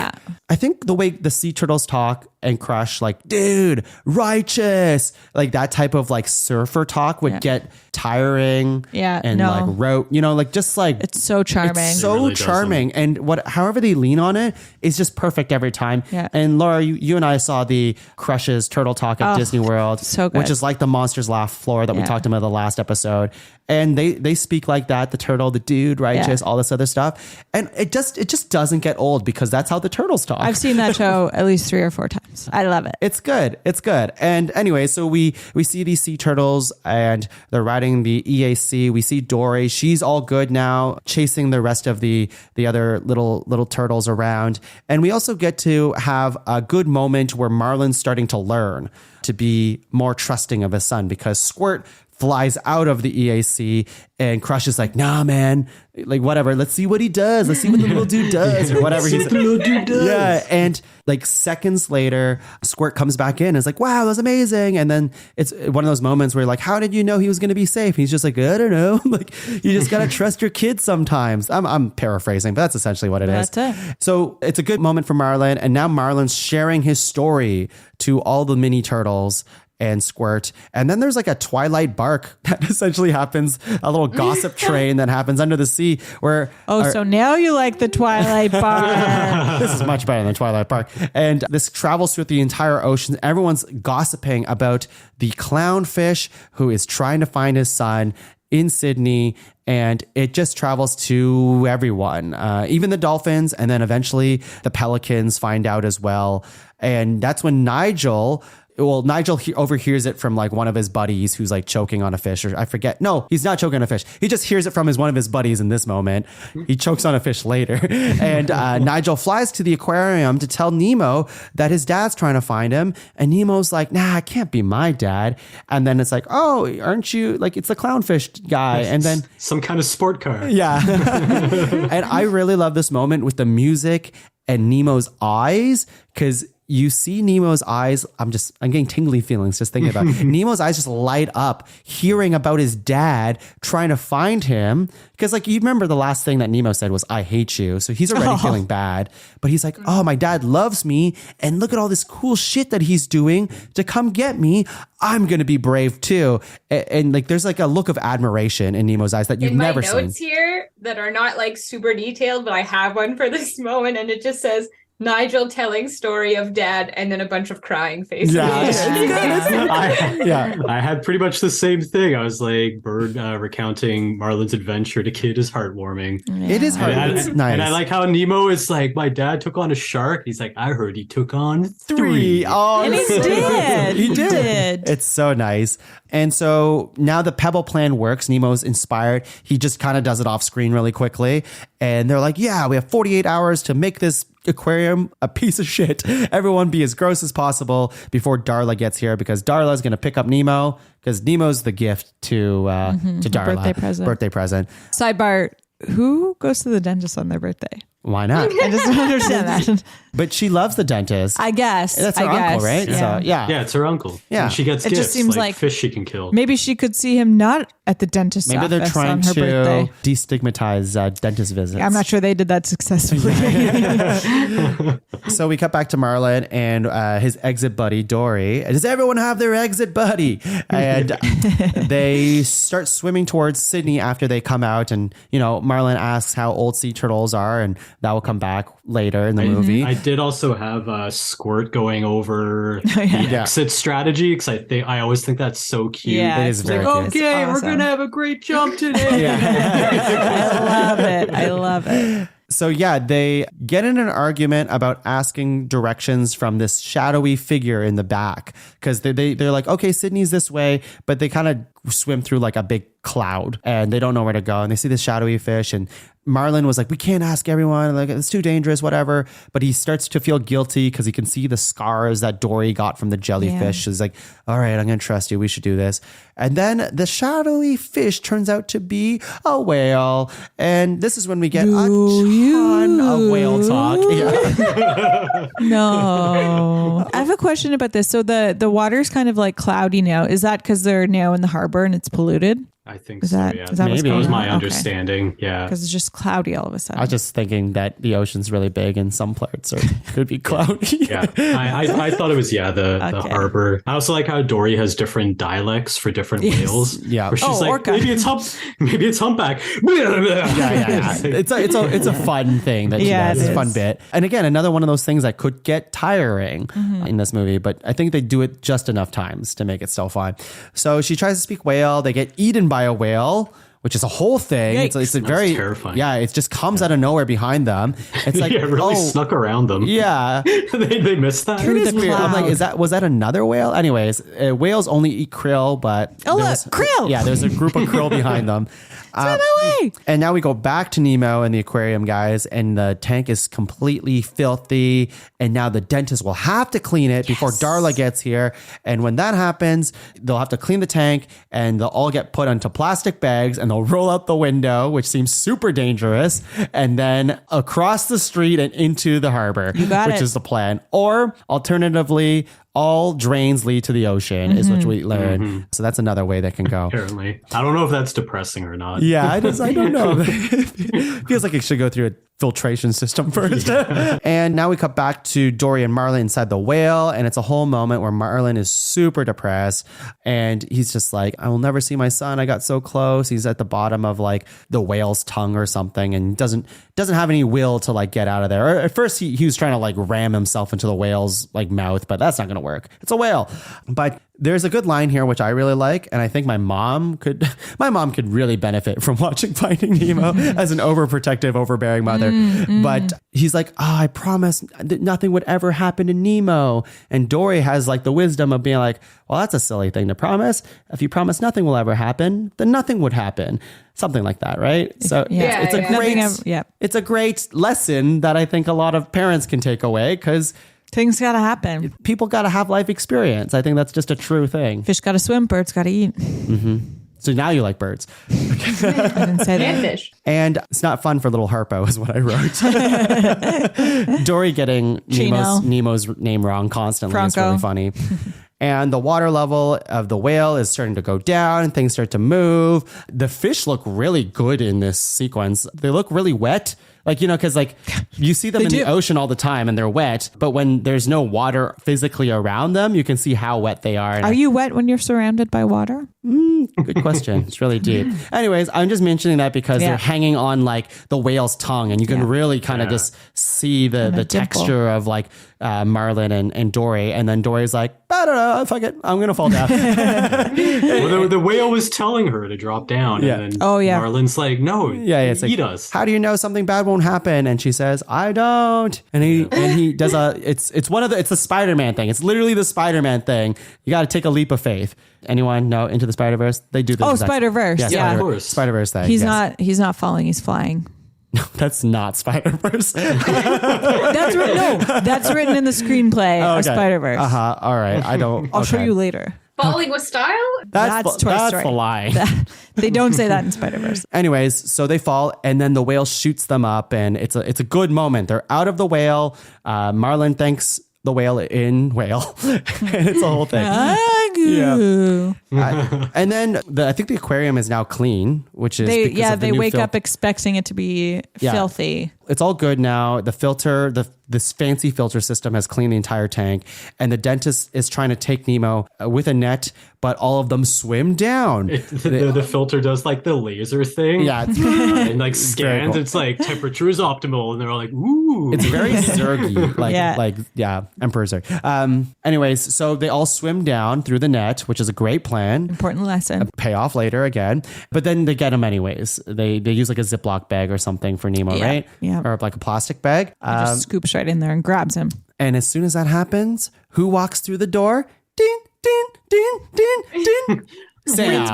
I think the way the sea turtles talk and Crush, like, dude, righteous, like that type of like surfer talk would get tiring, like rote, like just like it's so charming. It's so really charming, and however they lean on it is just perfect every time. Yeah. And Laura, you and I saw the Crush's Turtle Talk at Disney World, so good. which is like the Monsters Laugh floor that we talked about the last episode. And they speak like that, the turtle, the dude, righteous, all this other stuff. And it just doesn't get old because that's how the turtles talk. I've seen that show at least 3 or 4 times. I love it. It's good. It's good. And anyway, so we see these sea turtles and they're riding the EAC. We see Dory. She's all good now, chasing the rest of the other little turtles around. And we also get to have a good moment where Marlin's starting to learn to be more trusting of his son because Squirt flies out of the EAC and Crush is like, nah, man, like whatever. Let's see what he does. Let's see what the little dude does or whatever. He's the little dude does. Yeah. And like seconds later, Squirt comes back in and is like, wow, that was amazing. And then it's one of those moments where you're like, how did you know he was going to be safe? And he's just like, I don't know. Like you just got to trust your kids sometimes. I'm paraphrasing, but that's essentially what it is. That's it. So it's a good moment for Marlin. And now Marlin's sharing his story to all the mini turtles and Squirt. And then there's like a Twilight bark that essentially happens, a little gossip train that happens under the sea where... so now you like the Twilight bark. This is much better than Twilight Park. And this travels through the entire ocean. Everyone's gossiping about the clownfish who is trying to find his son in Sydney, and it just travels to everyone, even the dolphins, and then eventually the pelicans find out as well. And that's when Nigel overhears it from like one of his buddies who's like choking on a fish, or I forget. No, he's not choking on a fish. He just hears it from one of his buddies in this moment. He chokes on a fish later. And Nigel flies to the aquarium to tell Nemo that his dad's trying to find him. And Nemo's like, nah, it can't be my dad. And then it's like, oh, aren't you like, it's the clownfish guy. And then some kind of sport car. Yeah. And I really love this moment with the music and Nemo's eyes, because you see Nemo's eyes. I'm getting tingly feelings just thinking about it. Nemo's eyes just light up hearing about his dad trying to find him. Because like, you remember the last thing that Nemo said was, I hate you. So he's already feeling bad, but he's like, oh, my dad loves me. And look at all this cool shit that he's doing to come get me. I'm going to be brave too. And like, there's like a look of admiration in Nemo's eyes that you've never seen. In my notes here that are not like super detailed, but I have one for this moment. And it just says, Nigel telling story of dad and then a bunch of crying faces. I had pretty much the same thing. I was like, Bird recounting Marlin's adventure to kid is heartwarming. It is hard. It's nice. And I like how Nemo is like, my dad took on a shark. He's like, I heard he took on three. Oh, And he did. He did. It's so nice. And so now the Pebble plan works. Nemo's inspired. He just kind of does it off screen really quickly. And they're like, yeah, we have 48 hours to make this aquarium a piece of shit. Everyone be as gross as possible before Darla gets here, because Darla's going to pick up Nemo, because Nemo's the gift to Darla. Birthday present. Sidebar, who goes to the dentist on their birthday? Why not? I just don't understand that. But she loves the dentist. I guess. That's her uncle, right? Yeah. So, yeah. Yeah, it's her uncle. Yeah. And she gets It gifts just seems like fish she can kill. Maybe she could see him not at the dentist's Maybe they're office trying on her to birthday. destigmatize dentist visits. I'm not sure they did that successfully. So we cut back to Marlin and his exit buddy, Dory. Does everyone have their exit buddy? And they start swimming towards Sydney after they come out. And, Marlin asks how old sea turtles are, and that will come back later in the movie. I did also have Squirt going over the exit strategy, because I always think that's so cute. Yeah, It is very like, cute. okay, We're going to have a great jump today. I love it. So yeah, they get in an argument about asking directions from this shadowy figure in the back, because they're like, okay, Sydney's this way, but they kind of swim through like a big cloud and they don't know where to go, and they see this shadowy fish, and Marlin was like, we can't ask everyone, like it's too dangerous, whatever. But he starts to feel guilty because he can see the scars that Dory got from the jellyfish. He's like, all right, I'm going to trust you. We should do this. And then the shadowy fish turns out to be a whale. And this is when we get a ton of whale talk. Yeah. No. I have a question about this. So the water's kind of like cloudy now. Is that because they're now in the harbor and it's polluted? I think Is so, that, yeah. is that what's Maybe. That was going my on? understanding, yeah. Because it's just cloudy all of a sudden. I was just thinking that the ocean's really big and some parts could be cloudy. Yeah, I thought it was, the Okay. harbor. I also like how Dory has different dialects for different whales. Yeah. Where she's like, orca. maybe it's humpback. Yeah. It's a fun thing that she does. It's a fun bit. And again, another one of those things that could get tiring in this movie, but I think they do it just enough times to make it still fun. So she tries to speak whale. They get eaten by a whale, which is a whole thing. It's a very terrifying. Yeah, it just comes out of nowhere behind them. It's like, yeah, it really snuck around them. Yeah. they missed that. It is the weird. I'm like, cloud. was that another whale? Anyways, whales only eat krill, but Oh, look, krill! Yeah, there's a group of krill behind them. Swim away! And now we go back to Nemo and the aquarium guys, and the tank is completely filthy. And now the dentist will have to clean it before Darla gets here. And when that happens, they'll have to clean the tank, and they'll all get put onto plastic bags, and they'll roll out the window, which seems super dangerous, and then across the street and into the harbor, which is the plan. Or alternatively, all drains lead to the ocean, is what we learn. So that's another way that can go. Apparently. I don't know if that's depressing or not. Yeah, I don't know. It feels like it should go through a filtration system first. And now we cut back to Dory and Marlin inside the whale, and it's a whole moment where Marlin is super depressed, and he's just like, I will never see my son. I got so close. He's at the bottom of like the whale's tongue or something, and doesn't have any will to like get out of there. Or at first he was trying to like ram himself into the whale's like mouth, but that's not going to work. It's a whale. But there's a good line here, which I really like. And I think my mom could really benefit from watching Finding Nemo as an overprotective, overbearing mother. But he's like, I promise that nothing would ever happen to Nemo. And Dory has like the wisdom of being like, well, that's a silly thing to promise. If you promise nothing will ever happen, then nothing would happen. Something like that, right? So it's a great lesson that I think a lot of parents can take away, because things gotta happen. people got to have life experience. I think that's just a true thing. Fish gotta swim, birds gotta eat. So now you like birds. I didn't say that. And fish. And it's not fun for little Harpo is what I wrote. Dory getting Nemo's name wrong constantly is really funny. And the water level of the whale is starting to go down and things start to move. The fish look really good in this sequence. They look really wet. Like, because like you see them in the ocean all the time and they're wet, but when there's no water physically around them, you can see how wet they are. Are you wet when you're surrounded by water? Good question. It's really deep. Anyways, I'm just mentioning that because they're hanging on like the whale's tongue, and you can really kind of just see the texture of like Marlin and Dory. And then Dory's like, I don't know, fuck it, I'm gonna fall down. Well, the whale was telling her to drop down, and then Marlin's like, no, it's eat like, us. How do you know something bad won't happen? And she says, I don't. And he does it's the Spider-Man thing. It's literally the Spider-Man thing. You got to take a leap of faith. Anyone know Into the Spider-Verse? They do this. Spider-Verse. Yeah, of course. Spider-Verse thing. He's not falling, he's flying. No, that's not Spider-Verse. That's written in the screenplay of Spider-Verse. All right. I'll show you later. Falling with style? That's Toy that's Story. the lie. They don't say that in Spider-Verse. Anyways, so they fall, and then the whale shoots them up, and it's a good moment. They're out of the whale. Marlin thanks the whale in whale, and it's a whole thing. And then I think the aquarium is now clean, which is they wake up expecting it to be filthy. It's all good now. The filter, this fancy filter system has cleaned the entire tank, and the dentist is trying to take Nemo with a net, but all of them swim down. The filter does like the laser thing. Yeah. And like scans, cool. It's like temperature is optimal, and they're all like, ooh. It's very Zergy, Emperor Zerg. Anyways, so they all swim down through the net, which is a great plan. Important lesson. Pay off later again. But then they get him anyways. They use like a Ziploc bag or something for Nemo, right? Yeah. Or like a plastic bag. Just scoops right in there and grabs him. And as soon as that happens, who walks through the door? Din, din, din, din, din. Sam.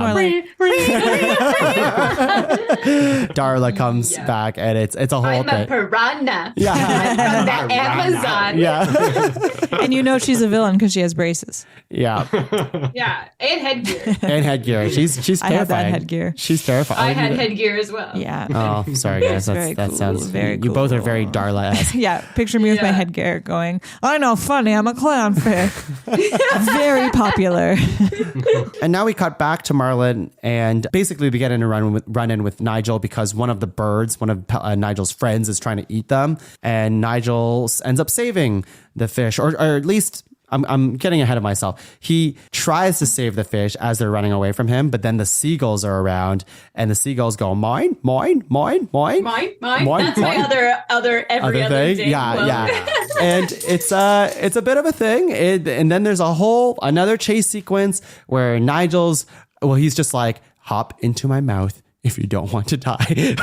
Darla comes back, and it's a whole I'm thing. a piranha. Yeah. From the Amazon. Yeah. And you know she's a villain because she has braces. Yeah. Yeah. And headgear. And headgear. She's terrifying. I have that headgear. She's terrifying. I had headgear as well. Yeah. Oh, sorry guys. That Sounds very You cool. both are very Darla-esque. Yeah. Picture me with my headgear going, I know, funny, I'm a clownfish. Very popular. And now we cut back to Marlin, and basically they get in a run in with Nigel because one of the birds, one of Nigel's friends, is trying to eat them, and Nigel ends up saving the fish, or at least I'm getting ahead of myself. He tries to save the fish as they're running away from him, but then the seagulls are around, and the seagulls go, mine, mine, mine, mine, Mine. Mine, That's mine. my other every other thing. day. Yeah. And it's a bit of a thing. And then there's another chase sequence where he's just like, hop into my mouth if you don't want to die,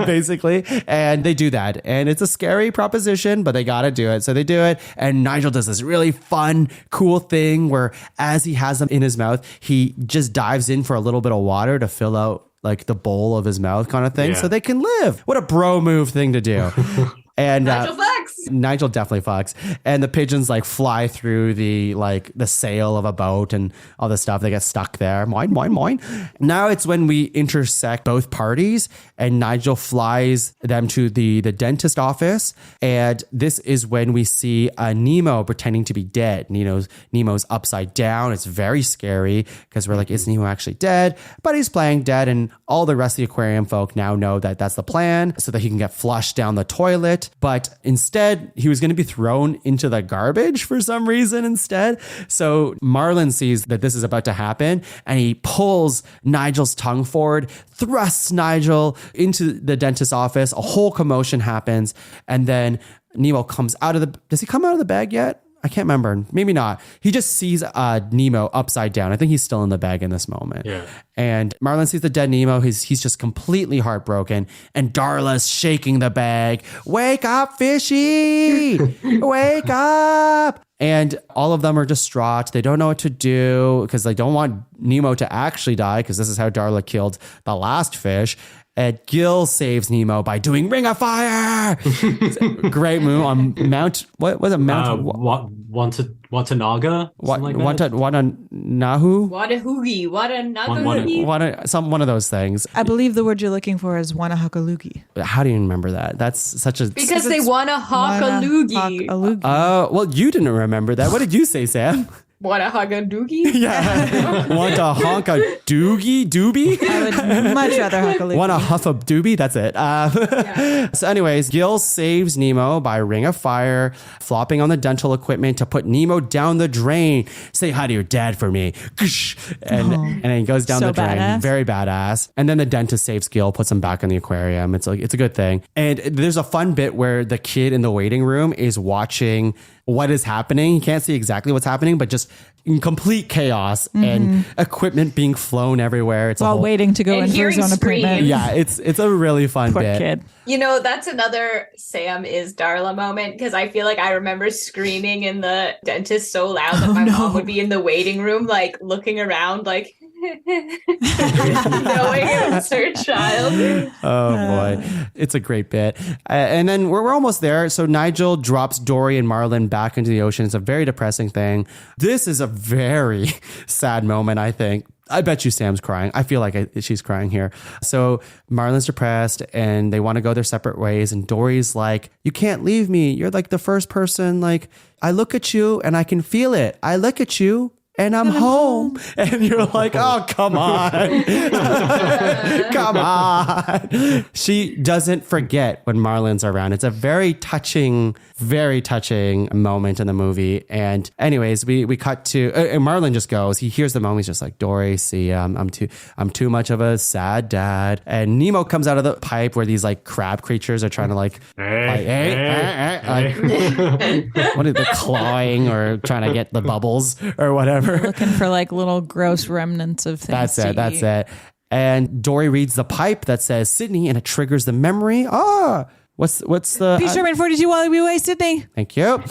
basically. And they do that. And it's a scary proposition, but they got to do it. So they do it. And Nigel does this really fun, cool thing where as he has them in his mouth, he just dives in for a little bit of water to fill out like the bowl of his mouth kind of thing so they can live. What a bro move thing to do. And Nigel definitely fucks. And the pigeons like fly through the sail of a boat and all this stuff. They get stuck there. Mine. Now it's when we intersect both parties, and Nigel flies them to the dentist office. And this is when we see Nemo pretending to be dead. Nemo's upside down. It's very scary because we're like, is Nemo actually dead? But he's playing dead, and all the rest of the aquarium folk now know that that's the plan so that he can get flushed down the toilet. But instead, he was going to be thrown into the garbage for some reason instead. So Marlin sees that this is about to happen, and he pulls Nigel's tongue forward, thrusts Nigel into the dentist's office. A whole commotion happens, and then Nemo comes out of the... Does he come out of the bag yet? I can't remember. Maybe not. He just sees Nemo upside down. I think he's still in the bag in this moment. Yeah. And Marlin sees the dead Nemo. He's just completely heartbroken. And Darla's shaking the bag. Wake up, fishy! Wake up! And all of them are distraught. They don't know what to do because they don't want Nemo to actually die, because this is how Darla killed the last fish. And Gil saves Nemo by doing Ring of Fire. Great move on Mount. What was it? Mount Watanaga. Watanahu. Watahoogie. One of those things. I believe the word you're looking for is Wanahakalugi. How do you remember that? That's such a... Because they want to hawk a loogie. Oh, well, you didn't remember that. What did you say, Sam? wanna hug a doogie? Yeah. Want to honk a doobie? I would much rather hug a Want to loogie. huff a doobie? That's it. So anyways, Gil saves Nemo by ring of fire, flopping on the dental equipment to put Nemo down the drain. Say hi to your dad for me. And then he goes down So the drain. badass. Very badass. And then the dentist saves Gil, puts him back in the aquarium. It's a good thing. And there's a fun bit where the kid in the waiting room is watching what is happening. He can't see exactly what's happening, but just in complete chaos and equipment being flown everywhere. It's While waiting to go And in for his hearing own appointment. screams. yeah, it's a really fun Poor bit. kid. You know, that's another Sam is Darla moment because I feel like I remember screaming in the dentist so loud that my mom would be in the waiting room, like looking around, like knowing it was her child. Oh boy, it's a great bit. And then we're almost there. So Nigel drops Dory and Marlin back into the ocean. It's a very depressing thing. This is a very sad moment, I think. I bet you Sam's crying. I feel like she's crying here. So Marlin's depressed and they want to go their separate ways. And Dory's like, you can't leave me. You're like the first person. Like, I look at you and I can feel it. I look at you and I'm home. And you're like, oh, come on. Come on. She doesn't forget when Marlin's around. It's a very touching moment in the movie. And anyways, we cut to, and Marlin just goes, he hears the moment. He's just like, Dory, see, I'm too much of a sad dad. And Nemo comes out of the pipe where these like crab creatures are trying to like what is the clawing or trying to get the bubbles or whatever. Looking for like little gross remnants of things. That's it. And Dory reads the pipe that says Sydney and it triggers the memory. What's the Be Sherman 42 while we wait, Sydney. Thank you.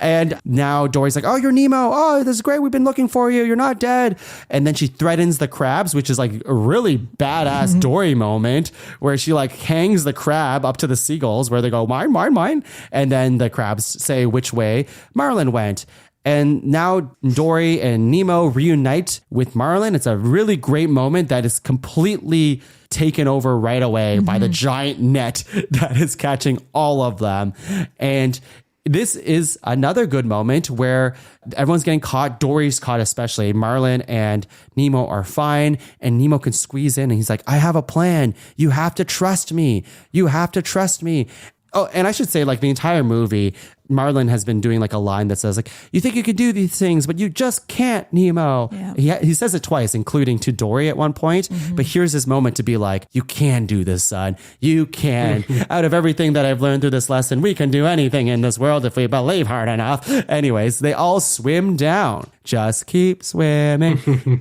And now Dory's like, oh, you're Nemo. Oh, this is great. We've been looking for you. You're not dead. And then she threatens the crabs, which is like a really badass Dory moment where she like hangs the crab up to the seagulls where they go, mine, mine, mine. And then the crabs say which way Marlin went. And now Dory and Nemo reunite with Marlin. It's a really great moment that is completely taken over right away by the giant net that is catching all of them. And this is another good moment where everyone's getting caught. Dory's caught especially. Marlin and Nemo are fine. And Nemo can squeeze in and he's like, I have a plan. You have to trust me. You have to trust me. Oh, and I should say, like, the entire movie, Marlin has been doing like a line that says like, you think you can do these things, but you just can't, Nemo. Yeah. He says it twice, including to Dory at one point. But here's his moment to be like, you can do this, son. You can. Out of everything that I've learned through this lesson, we can do anything in this world if we believe hard enough. Anyways, they all swim down. Just keep swimming.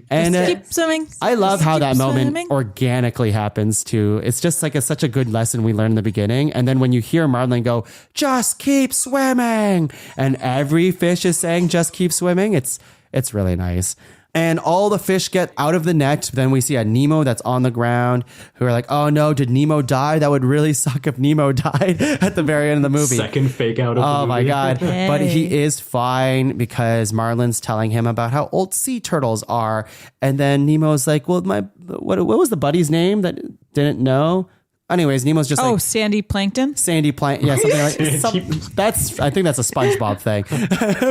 And Keep swimming. I love how that moment swimming. organically happens too. It's just like such a good lesson we learned in the beginning. And then when you hear Marlin go, just keep swimming, and every fish is saying, just keep swimming. It's really nice. And all the fish get out of the net. Then we see a Nemo that's on the ground who are like, oh no, did Nemo die? That would really suck if Nemo died at the very end of the movie. Second fake out of the movie. Oh my God. Yay. But he is fine because Marlin's telling him about how old sea turtles are. And then Nemo's like, well, what was the buddy's name that didn't know? Anyways, Nemo's just like Sandy Plankton. Sandy Plant. Yeah, something like I think that's a SpongeBob thing,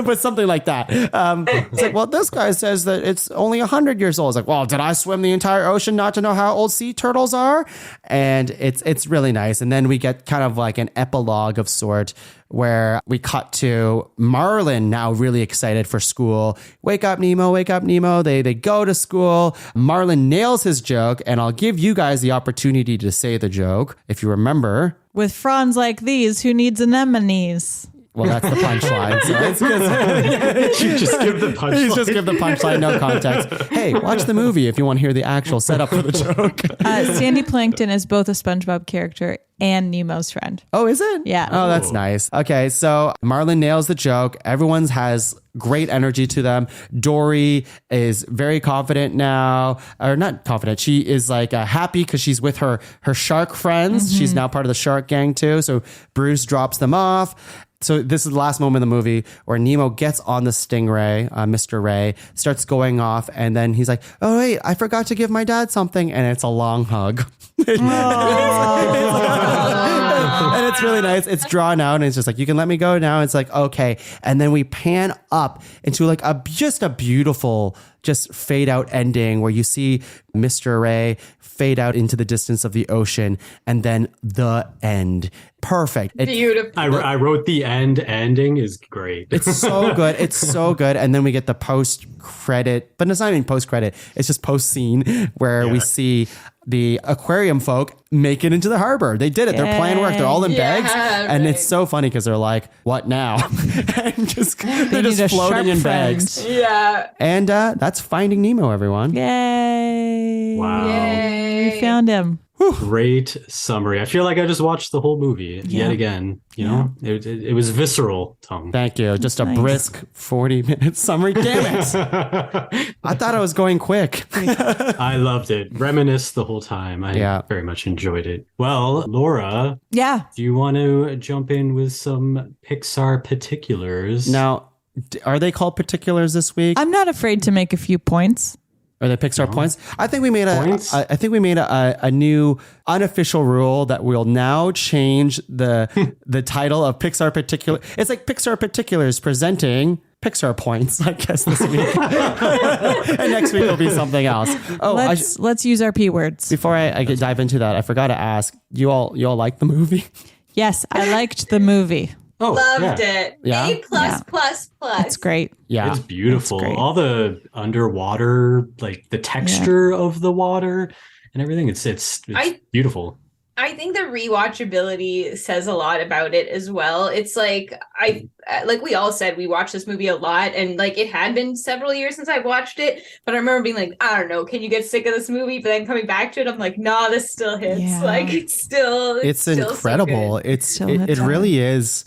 but something like that. It's like, well, this guy says that it's only 100 years old. It's like, well, did I swim the entire ocean not to know how old sea turtles are? And it's really nice. And then we get kind of like an epilogue of sort where we cut to Marlin now really excited for school. Wake up, Nemo. Wake up, Nemo. They go to school. Marlin nails his joke, and I'll give you guys the opportunity to say the joke if you remember. With fronds like these, who needs anemones? Well, that's the punchline. So it's good. You just give the punchline. He's just give the punchline, no context. Hey, watch the movie if you want to hear the actual setup for the joke. Sandy Plankton is both a SpongeBob character and Nemo's friend. Oh, is it? Yeah. Oh, that's nice. Okay, so Marlin nails the joke. Everyone's has great energy to them. Dory is very confident now, or not confident. She is like happy because she's with her shark friends. She's now part of the shark gang too. So Bruce drops them off. So this is the last moment of the movie where Nemo gets on the stingray, Mr. Ray, starts going off, and then he's like, oh, wait, I forgot to give my dad something. And it's a long hug. And it's really nice. It's drawn out and it's just like, you can let me go now. It's like, okay. And then we pan up into like just a beautiful, just fade out ending where you see Mr. Ray fade out into the distance of the ocean and then the end. Perfect. Beautiful. I wrote the ending is great. It's so good. It's so good. And then we get the post credit, but it's not even post credit. It's just post scene where we see the aquarium folk make it into the harbor. They did it. Their plan worked. They're all in bags. And it's so funny because they're like, what now? And they're just floating in bags. Yeah. And that's Finding Nemo, everyone. Yay. Wow. Yay. We found him. Great summary. I feel like I just watched the whole movie yet again. You know, it was visceral, Tom. Thank you. Just a brisk 40-minute summary. Damn it. I thought I was going quick. I loved it. Reminisce the whole time. I very much enjoyed it. Well, Laura. Yeah. Do you want to jump in with some Pixar particulars? Now, are they called particulars this week? I'm not afraid to make a few points. Are they Pixar points? I think we made a new unofficial rule that we'll now change the title of Pixar Particular. It's like Pixar Particulars presenting Pixar points, I guess, this week. And next week will be something else. Oh, let's use our P words. Before I dive into that, I forgot to ask, you all like the movie? Yes, I liked the movie. Oh, Loved it. Yeah? A plus plus plus. It's great. Yeah. It's beautiful. All the underwater, like the texture of the water and everything. It's beautiful. I think the rewatchability says a lot about it as well. It's like like we all said, we watched this movie a lot, and like it had been several years since I watched it. But I remember being like, I don't know, can you get sick of this movie? But then coming back to it, I'm like, nah, this still hits. Yeah. Like it's still incredible. So It really is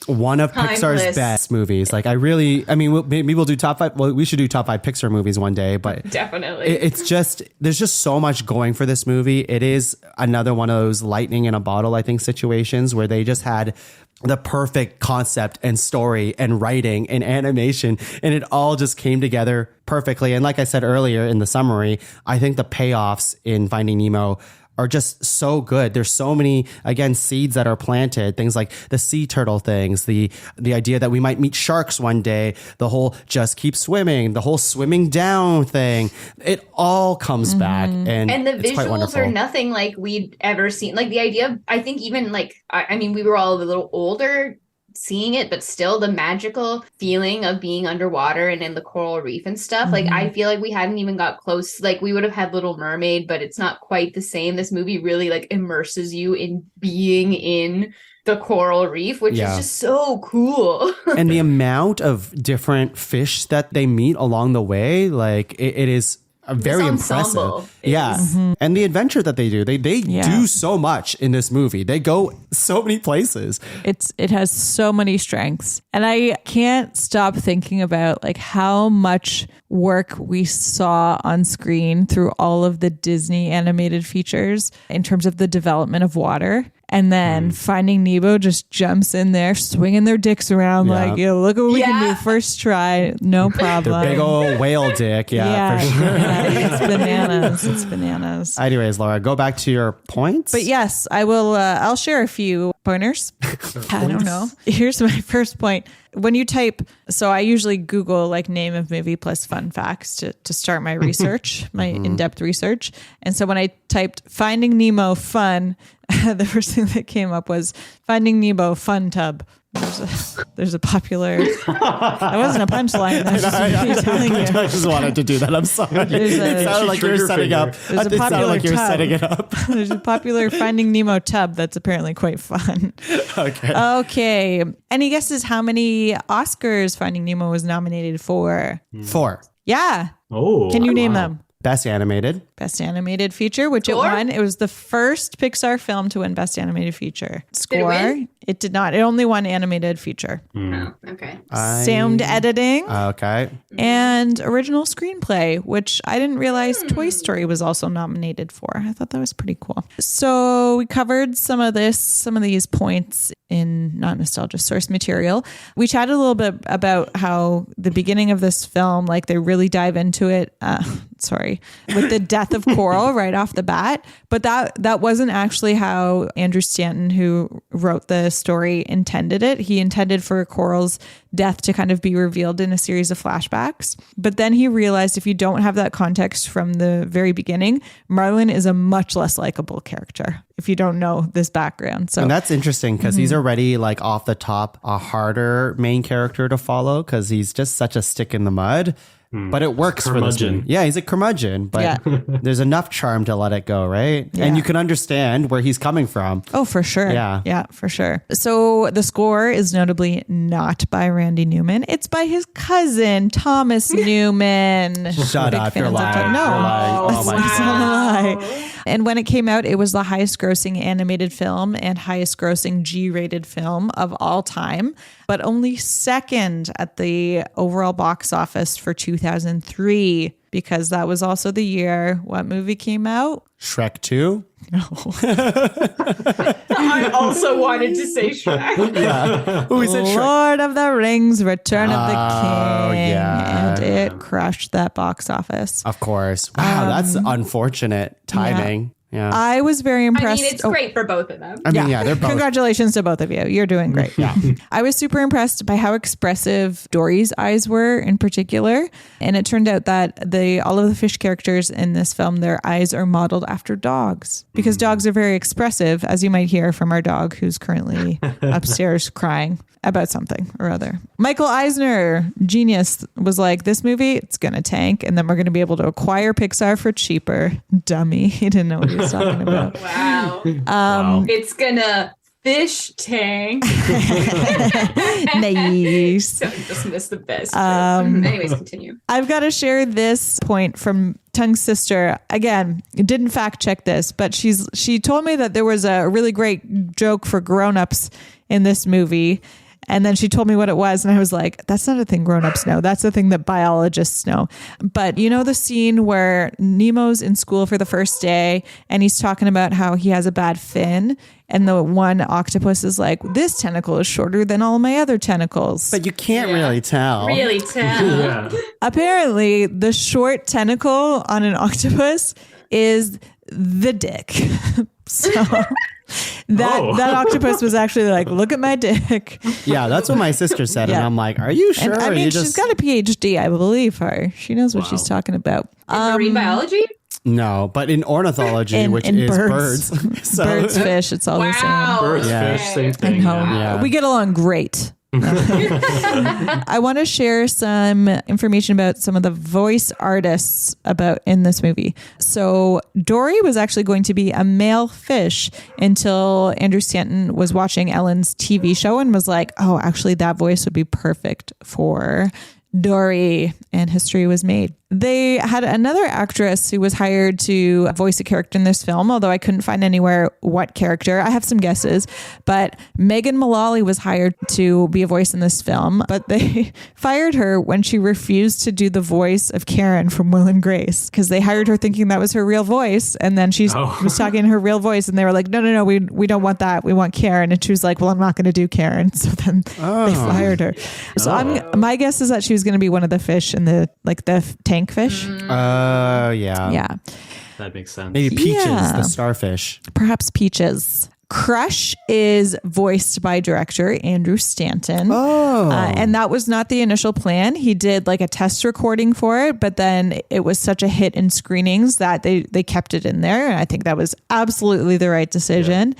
one of Pixar's Timeless. best movies. Like maybe we'll do top 5. Well, we should do top 5 Pixar movies one day, but definitely it's just, there's just so much going for this movie. It is another one of those lightning in a bottle, I think, situations where they just had the perfect concept and story and writing and animation, and it all just came together perfectly. And like I said earlier in the summary, I think the payoffs in Finding Nemo are just so good. There's so many, again, seeds that are planted, things like the sea turtle things, the idea that we might meet sharks one day, the whole just keep swimming, the whole swimming down thing. It all comes back, and the it's quite visuals wonderful. are nothing like we'd ever seen. Like the idea of, I think even like, I mean, we were all a little older seeing it, but still the magical feeling of being underwater and in the coral reef and stuff. Like I feel like we hadn't even got close. Like we would have had Little Mermaid, but it's not quite the same. This movie really like immerses you in being in the coral reef, which is just so cool. And the amount of different fish that they meet along the way, like it is very impressive. And the adventure that they do, they do so much in this movie. They go so many places. It has so many strengths, and I can't stop thinking about like how much work we saw on screen through all of the Disney animated features in terms of the development of water. And then Finding Nemo just jumps in there, swinging their dicks around like, look what we can do first try. No problem. Their big old whale dick. For sure. It's bananas. It's bananas. Anyways, Laura, go back to your points. But yes, I will. I'll share a few pointers. I don't know. Here's my first point. When you type, so I usually Google like name of movie plus fun facts to start my research, my in-depth research. And so when I typed Finding Nemo fun, the first thing that came up was Finding Nemo fun tub. There's a popular. That wasn't a punchline. That's just telling you. I just wanted to do that. I'm sorry. It sounded like you were setting up. There's a popular tub. There's a popular Finding Nemo tub that's apparently quite fun. Okay. Any guesses how many Oscars Finding Nemo was nominated for? 4. Yeah. Oh. Can you name them? Best animated Feature, which it won. It was the first Pixar film to win Best Animated Feature. Score. It did not. It only won animated feature. Oh, okay. Sound editing Okay. and original screenplay, which I didn't realize Toy Story was also nominated for. I thought that was pretty cool. So we covered some of these points in not nostalgia source material. We chatted a little bit about how the beginning of this film, like they really dive into it. With the death of Coral right off the bat. But that wasn't actually how Andrew Stanton, who wrote the story, intended it. He intended for Coral's death to kind of be revealed in a series of flashbacks. But then he realized if you don't have that context from the very beginning, Marlin is a much less likable character if you don't know this background. So And that's interesting because he's already like off the top a harder main character to follow because he's just such a stick in the mud. But it works for this movie. Yeah, he's a curmudgeon, but there's enough charm to let it go, right? Yeah. And you can understand where he's coming from. Oh, for sure. Yeah. Yeah, for sure. So the score is notably not by Randy Newman. It's by his cousin, Thomas Newman. Shut Big up, you're fans of lying. Tom- No. You're lying. Oh my It's God. not a lie. And when it came out, it was the highest grossing animated film and highest grossing G-rated film of all time, but only second at the overall box office for 2003, because that was also the year what movie came out? Shrek 2? I also wanted to say Shrek. Yeah. Who is it? Shrek? Lord of the Rings, Return of the King. yeah. And it crushed that box office. Of course. Wow, that's unfortunate timing. Yeah. I was very I impressed. mean, it's great for both of them. I mean, yeah, they're both. Congratulations to both of you. You're doing great. Yeah. I was super impressed by how expressive Dory's eyes were in particular. And it turned out that all of the fish characters in this film, their eyes are modeled after dogs because dogs are very expressive, as you might hear from our dog who's currently upstairs crying about something or other. Michael Eisner, genius, was like, this movie, it's going to tank. And then we're going to be able to acquire Pixar for cheaper. Dummy. He didn't know what he was talking about. Wow. It's gonna fish tank. Nice. So I just missed the best. Anyways, continue. I've got to share this point from Tung's sister. Again, didn't fact check this, but she told me that there was a really great joke for grown-ups in this movie. And then she told me what it was. And I was like, that's not a thing grown-ups know. That's the thing that biologists know. But you know the scene where Nemo's in school for the first day and he's talking about how he has a bad fin. And the one octopus is like, this tentacle is shorter than all my other tentacles. But you can't really tell. Really tell. Apparently, the short tentacle on an octopus is the dick. So that octopus was actually like, look at my dick. Yeah, that's what my sister said. And I'm like, are you sure? And, I Or mean, you she's got a PhD. I believe her. She knows what she's talking about. Marine biology? No, but in ornithology, which in is birds. birds. So, Birds, fish, it's all the same. Birds, Yeah. fish, same I thing. know. Yeah. We get along great. I want to share some information about some of the voice artists in this movie. So Dory was actually going to be a male fish until Andrew Stanton was watching Ellen's TV show and was like, oh, actually that voice would be perfect for Dory, and history was made. They had another actress who was hired to voice a character in this film, although I couldn't find anywhere what character. I have some guesses, but Megan Mullally was hired to be a voice in this film, but they fired her when she refused to do the voice of Karen from Will and Grace, because they hired her thinking that was her real voice, and then she was talking in her real voice, and they were like, no, we don't want that. We want Karen. And she was like, well, I'm not going to do Karen. So then they fired her. So my guess is that she was going to be one of the fish in the tank fish. yeah. Yeah. That makes sense. Maybe Peaches, Yeah. the starfish. Perhaps Peaches. Crush is voiced by director Andrew Stanton. Oh. And that was not the initial plan. He did like a test recording for it, but then it was such a hit in screenings that they kept it in there. And I think that was absolutely the right decision.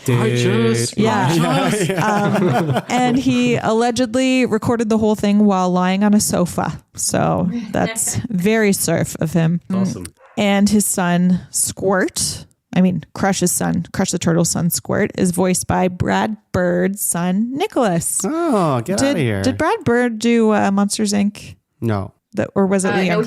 And he allegedly recorded the whole thing while lying on a sofa. So that's very surf of him. Awesome. And his son, Crush the turtle's son, Squirt, is voiced by Brad Bird's son, Nicholas. Oh, get out of here. Did Brad Bird do Monsters, Inc.? No. Or was it No, Liam?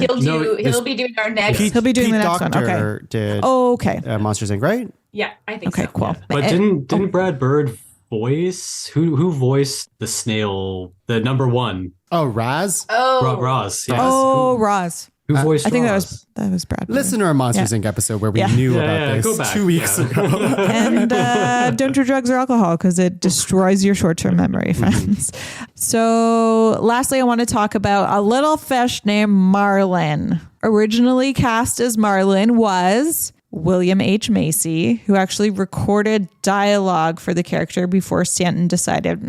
he'll be doing our next. He'll be doing Pete the next one. Docter Okay. did Oh, okay. Monsters Inc., right? Yeah, I think Okay, so. cool. But didn't Brad Bird voice? Who voiced the snail, the number one? Oh, Raz? Oh, Roz. Yes. Oh, Roz. Who voiced I think Roz? that was Brad. Listen to our Monsters Inc. episode where we knew about go this back. 2 weeks ago. And don't do drugs or alcohol because it destroys your short-term memory, friends. So lastly, I want to talk about a little fish named Marlin. Originally cast as Marlin was William H. Macy, who actually recorded dialogue for the character before Stanton decided,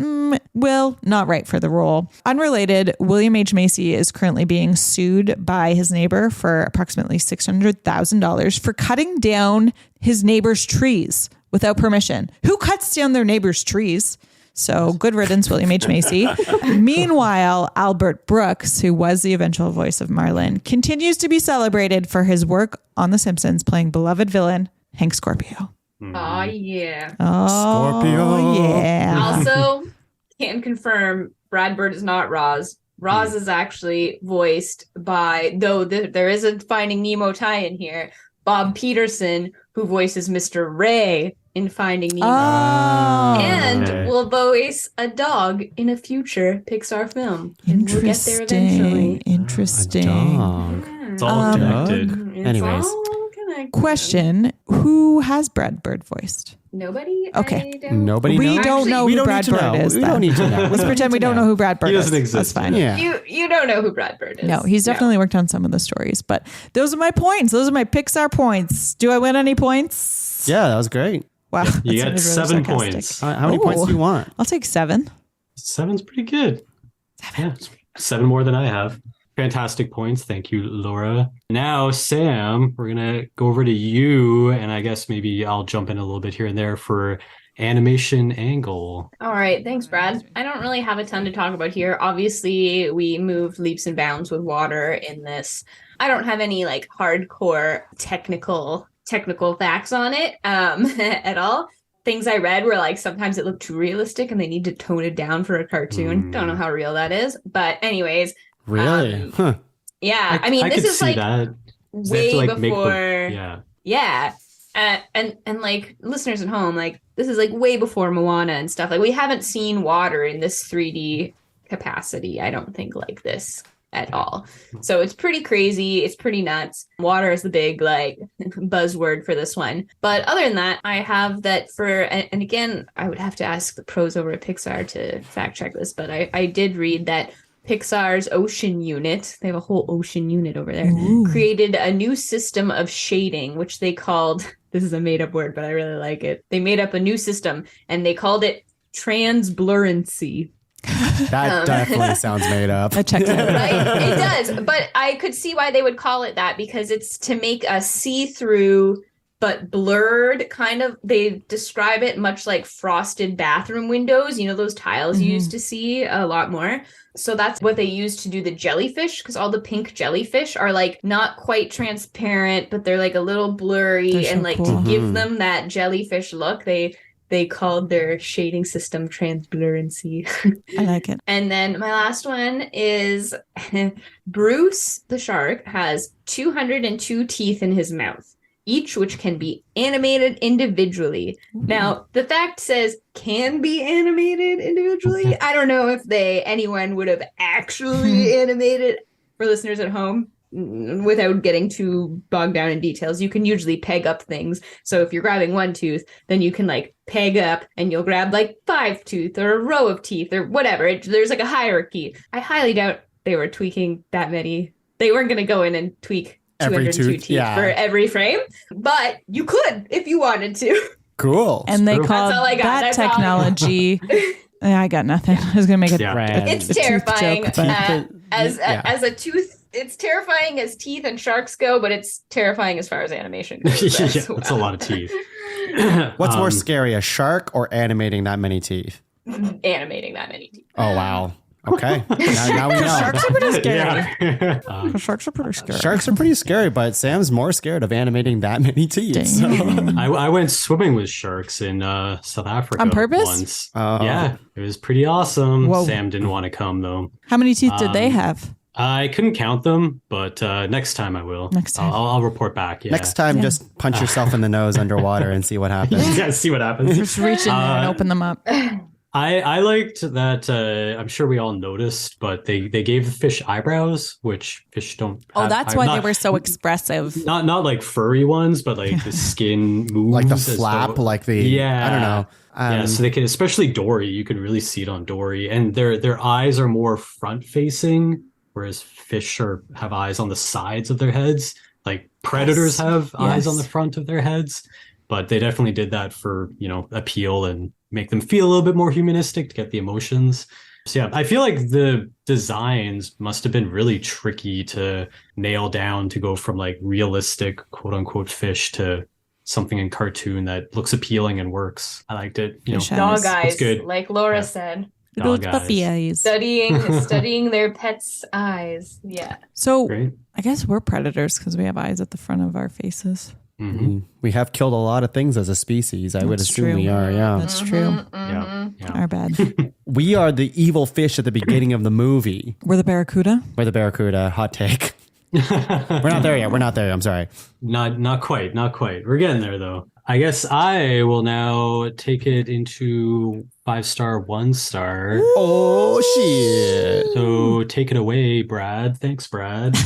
Will, not right for the role. Unrelated, William H. Macy is currently being sued by his neighbor for approximately $600,000 for cutting down his neighbor's trees without permission. Who cuts down their neighbor's trees? So good riddance, William H. Macy. Meanwhile, Albert Brooks, who was the eventual voice of Marlin, continues to be celebrated for his work on The Simpsons, playing beloved villain Hank Scorpio. oh yeah. Oh, Scorpio. yeah. Also, can confirm Brad Bird is not Roz. Roz is actually voiced by, though there is a Finding Nemo tie-in here, Bob Peterson, who voices Mr. Ray in Finding Nemo. And will voice a dog in a future Pixar film. And we'll get there eventually. Interesting. Dog. It's all connected. It's Anyways. all connected. Question: who has Brad Bird voiced? Nobody? Okay. I don't- Nobody We knows? don't know we who don't Brad need to Bird know. is. We then. don't need to know. Let's pretend we don't know who Brad Bird He is. doesn't exist. That's fine. Yeah. You don't know who Brad Bird is. No, he's definitely worked on some of the stories, but those are my points. Those are my Pixar points. Do I win any points? Yeah, that was great. Wow. You that got sounded 7 sarcastic. points. How many points do you want? I'll take 7. 7's pretty good. 7. Yeah, 7 more than I have. Fantastic points. Thank you, Laura. Now, Sam, we're going to go over to you, and I guess maybe I'll jump in a little bit here and there for animation angle. All right, thanks, Brad. I don't really have a ton to talk about here. Obviously, we moved leaps and bounds with water in this. I don't have any like hardcore technical facts on it at all. Things I read were like sometimes it looked too realistic and they need to tone it down for a cartoon. Don't know how real that is, but anyways. Really? Yeah, I mean, I this could is see like that. way before. Yeah. Yeah. And like listeners at home, like this is like way before Moana and stuff. Like we haven't seen water in this 3D capacity, I don't think, like this at all. So it's pretty crazy. It's pretty nuts. Water is the big like buzzword for this one. But other than that, I have that for, and again, I would have to ask the pros over at Pixar to fact check this, but I did read that Pixar's ocean unit, they have a whole ocean unit over there, created a new system of shading, which they called, this is a made up word, but I really like it. They made up a new system and they called it transblurency. That definitely sounds made up. That checks out. Right? It does. But I could see why they would call it that because it's to make a see-through but blurred kind of, they describe it much like frosted bathroom windows, you know, those tiles you used to see a lot more. So that's what they use to do the jellyfish, because all the pink jellyfish are like not quite transparent, but they're like a little blurry. They're so And like cool. to give them that jellyfish look, they called their shading system transblurency. I like it. And then my last one is Bruce the shark has 202 teeth in his mouth, each which can be animated individually. Now, the fact says can be animated individually. I don't know if anyone would have actually animated. For listeners at home, without getting too bogged down in details, you can usually peg up things. So if you're grabbing one tooth, then you can like peg up and you'll grab like 5 teeth or a row of teeth or whatever. There's like a hierarchy. I highly doubt they were tweaking that many. They weren't going to go in and tweak Every 202 tooth, teeth yeah. for every frame, but you could if you wanted to. Cool. And they That's called all I got. that That's all I got. technology. I got nothing. I was going to make it Yeah. It's a tooth terrifying joke, but- as a tooth. It's terrifying as teeth and sharks go, but it's terrifying as far as animation goes. Yeah, as that's a well. lot of teeth. What's more scary, a shark or animating that many teeth? Animating that many teeth. Oh, wow. Okay. now we know. Sharks are pretty scary. Yeah. Sharks are pretty scary. Sharks are pretty scary, but Sam's more scared of animating that many teeth. So. I went swimming with sharks in South Africa On purpose? once. Oh. Yeah, it was pretty awesome. Whoa. Sam didn't want to come though. How many teeth did they have? I couldn't count them, but next time I will. Next time. I'll report back. Yeah. Next time, Yeah. just punch yourself in the nose underwater and see what happens. Yeah, see what happens. Just reach in there and open them up. I liked that. I'm sure we all noticed, but they gave the fish eyebrows, which fish don't. Oh, have that's why not, they were so expressive. not like furry ones, but like the skin moves, Like the as flap, though- like the Yeah. I don't know. Yeah, so they can, especially Dory, you could really see it on Dory, and their eyes are more front facing, whereas fish have eyes on the sides of their heads. Like predators have eyes on the front of their heads, but they definitely did that for, appeal and make them feel a little bit more humanistic to get the emotions. So yeah, I feel like the designs must have been really tricky to nail down to go from like realistic quote unquote fish to something in cartoon that looks appealing and works. I liked it. Fish Dog eyes. eyes, It's good. like Laura Yeah. said. Little Dog puppy eyes. eyes. Studying their pets' eyes. Yeah. So Great. I guess we're predators because we have eyes at the front of our faces. Mm-hmm. We have killed a lot of things as a species. I would That's assume true. we are. Yeah, That's true. Yeah. Our bad. we are the evil fish at the beginning of the movie. We're the barracuda. We're the barracuda. Hot take. We're not there yet. We're not there. I'm sorry. Not quite. We're getting there though. I guess I will now take it into 5-star, 1-star. Oh shit! So take it away, Brad. Thanks, Brad.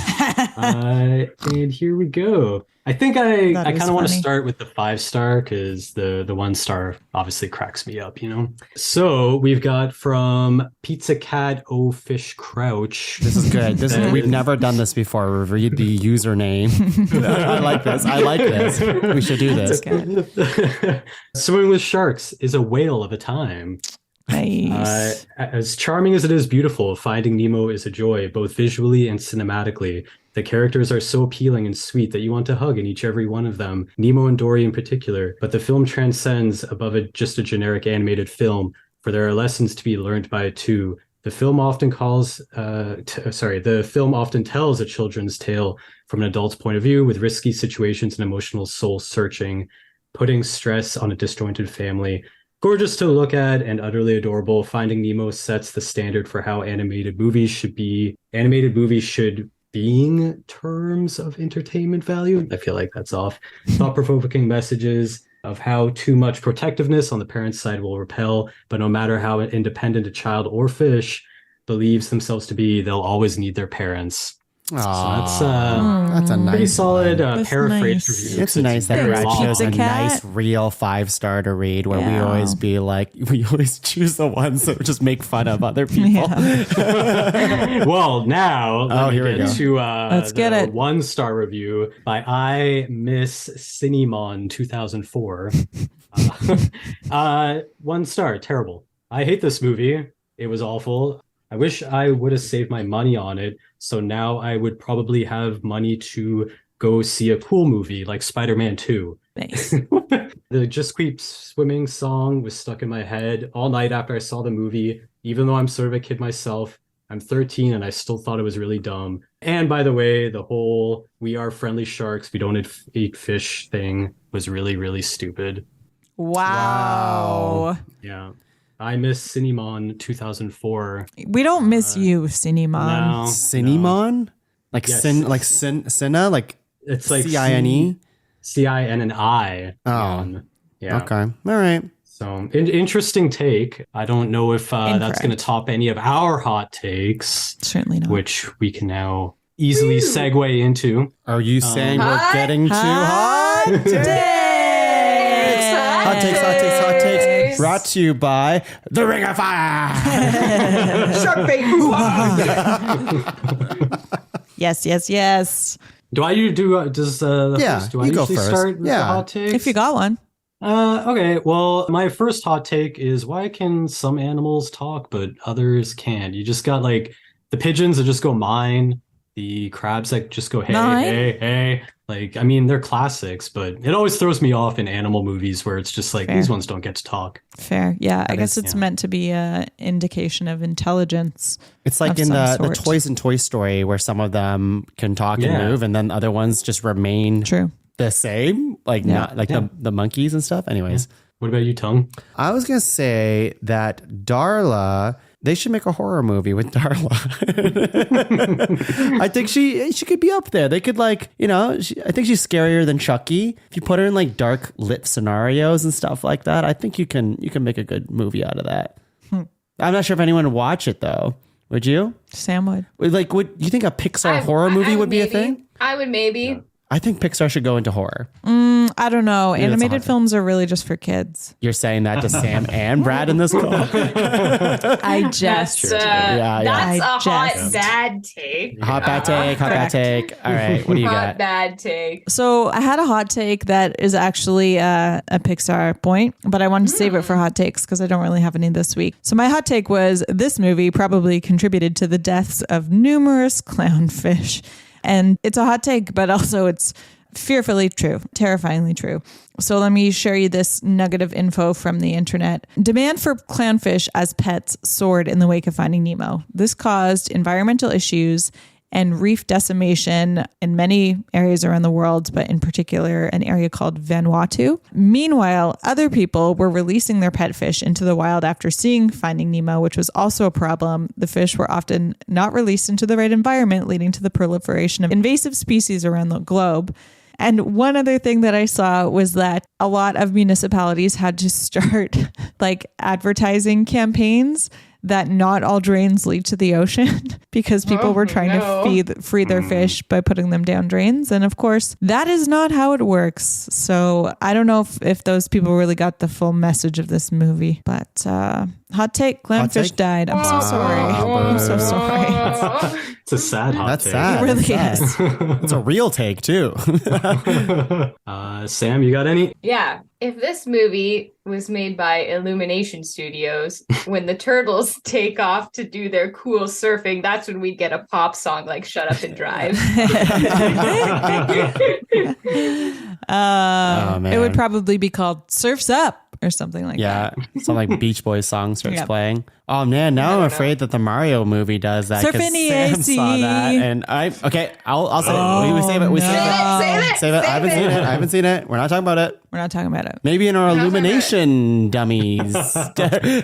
And here we go. I think I That kind was of want to funny. start with the 5-star because the 1-star obviously cracks me up, So we've got from Pizza Cat O Fish Crouch. This is good. We've never done this before. Read the username. I like this. We should do this. Swimming with sharks is a whale of a time. Nice. As charming as it is beautiful, Finding Nemo is a joy, both visually and cinematically. The characters are so appealing and sweet that you want to hug in every one of them, Nemo and Dory in particular. But the film transcends above just a generic animated film, for there are lessons to be learned by it too. The film often tells a children's tale from an adult's point of view, with risky situations and emotional soul searching, putting stress on a disjointed family. Gorgeous to look at and utterly adorable, Finding Nemo sets the standard for how animated movies should be. Animated movies should being terms of entertainment value. I feel like that's off. Thought-provoking messages of how too much protectiveness on the parent's side will repel, but no matter how independent a child or fish believes themselves to be, they'll always need their parents. Aww, So that's a pretty nice solid one. That's paraphrase nice. review. It's nice that very Brad long. chose a Pizza Cat. nice real 5-star to read, where we Yeah. always be like, we always choose the ones that just make fun of other people. Well, now let here we me go. get to Let's get it. 1-star review by I Miss Cinnamon 2004. 1 star, terrible. I hate this movie. It was awful. I wish I would have saved my money on it, so now I would probably have money to go see a cool movie like Spider-Man 2. Nice. The Just Keep Swimming song was stuck in my head all night after I saw the movie, even though I'm sort of a kid myself. I'm 13 and I still thought it was really dumb. And by the way, the whole "we are friendly sharks, we don't eat fish" thing was really, really stupid. Wow. Yeah. I Miss Cinnamon 2004. We don't miss you, Cinnamon. No. Cinnamon? Like Yes. Cinna? Like It's like C-I-N-E? C-I-N-N-I. Oh. Yeah. Okay. All right. So interesting take. I don't know if that's Incorrect. going to top any of our hot takes, Certainly not. which we can now easily segue into. Are you saying we're Hot- getting too Hot hot? takes. Hot takes. Brought to you by The Ring of Fire. Shark bait. Yes. Do I do does the Yeah, host, do I you go usually first. start with the Yeah. hot takes? If you got one. Okay, well, my first hot take is, why can some animals talk but others can't? You just got like the pigeons that just go mine, the crabs that just go hey, Mine? hey. Like, I mean, they're classics, but it always throws me off in animal movies where it's just like, Fair. these ones don't get to talk. Fair. Yeah. I That guess is- it's yeah. meant to be an indication of intelligence. It's like Of in some the sort. toys in Toy Story where some of them can talk Yeah. and move and then other ones just remain True. the same. Like Yeah. not like Yeah. the monkeys and stuff. Anyways. What about you, Tongue? I was going to say that Darla They should make a horror movie with Darla. I think she could be up there. They could I think she's scarier than Chucky. If you put her in like dark lit scenarios and stuff like that, I think you can make a good movie out of that. I'm not sure if anyone would watch it though. Would you? Sam would. Would you think a Pixar horror movie would be a thing? I would maybe. Yeah. I think Pixar should go into horror. I don't know. Animated films are really just for kids. You're saying that to Sam and Brad in this call? I jest. That's a hot bad take. Hot bad take. All right, what do you got? Hot bad take. So I had a hot take that is actually a Pixar point, but I wanted to save it for hot takes because I don't really have any this week. So my hot take was this movie probably contributed to the deaths of numerous clownfish. And it's a hot take, but also it's fearfully true, terrifyingly true. So let me share you this nugget of info from the internet. Demand for clownfish as pets soared in the wake of Finding Nemo. This caused environmental issues and reef decimation in many areas around the world, but in particular an area called Vanuatu. Meanwhile, other people were releasing their pet fish into the wild after seeing Finding Nemo, which was also a problem. The fish were often not released into the right environment, leading to the proliferation of invasive species around the globe. And one other thing that I saw was that a lot of municipalities had to start advertising campaigns that not all drains lead to the ocean because people were trying to free their fish by putting them down drains. And of course, that is not how it works. So I don't know if those people really got the full message of this movie. But hot take, clownfish died. I'm so sorry. I'm so sorry. It's a sad hot That's take. sad. It really That's is. sad. It's a real take too. Sam, you got any? Yeah. If this movie was made by Illumination Studios, when the turtles take off to do their cool surfing, that's when we get a pop song like Shut Up and Drive. Man. It would probably be called Surf's Up or something like that. Yeah, some like Beach Boys song starts playing. Oh man, now I'm afraid that the Mario movie does that because Surfing Sam AC. saw that, and I'll say it. We save it. We save it. Save it. I haven't seen it. We're not talking about it. We're not talking about it. Maybe in our Illumination dummies.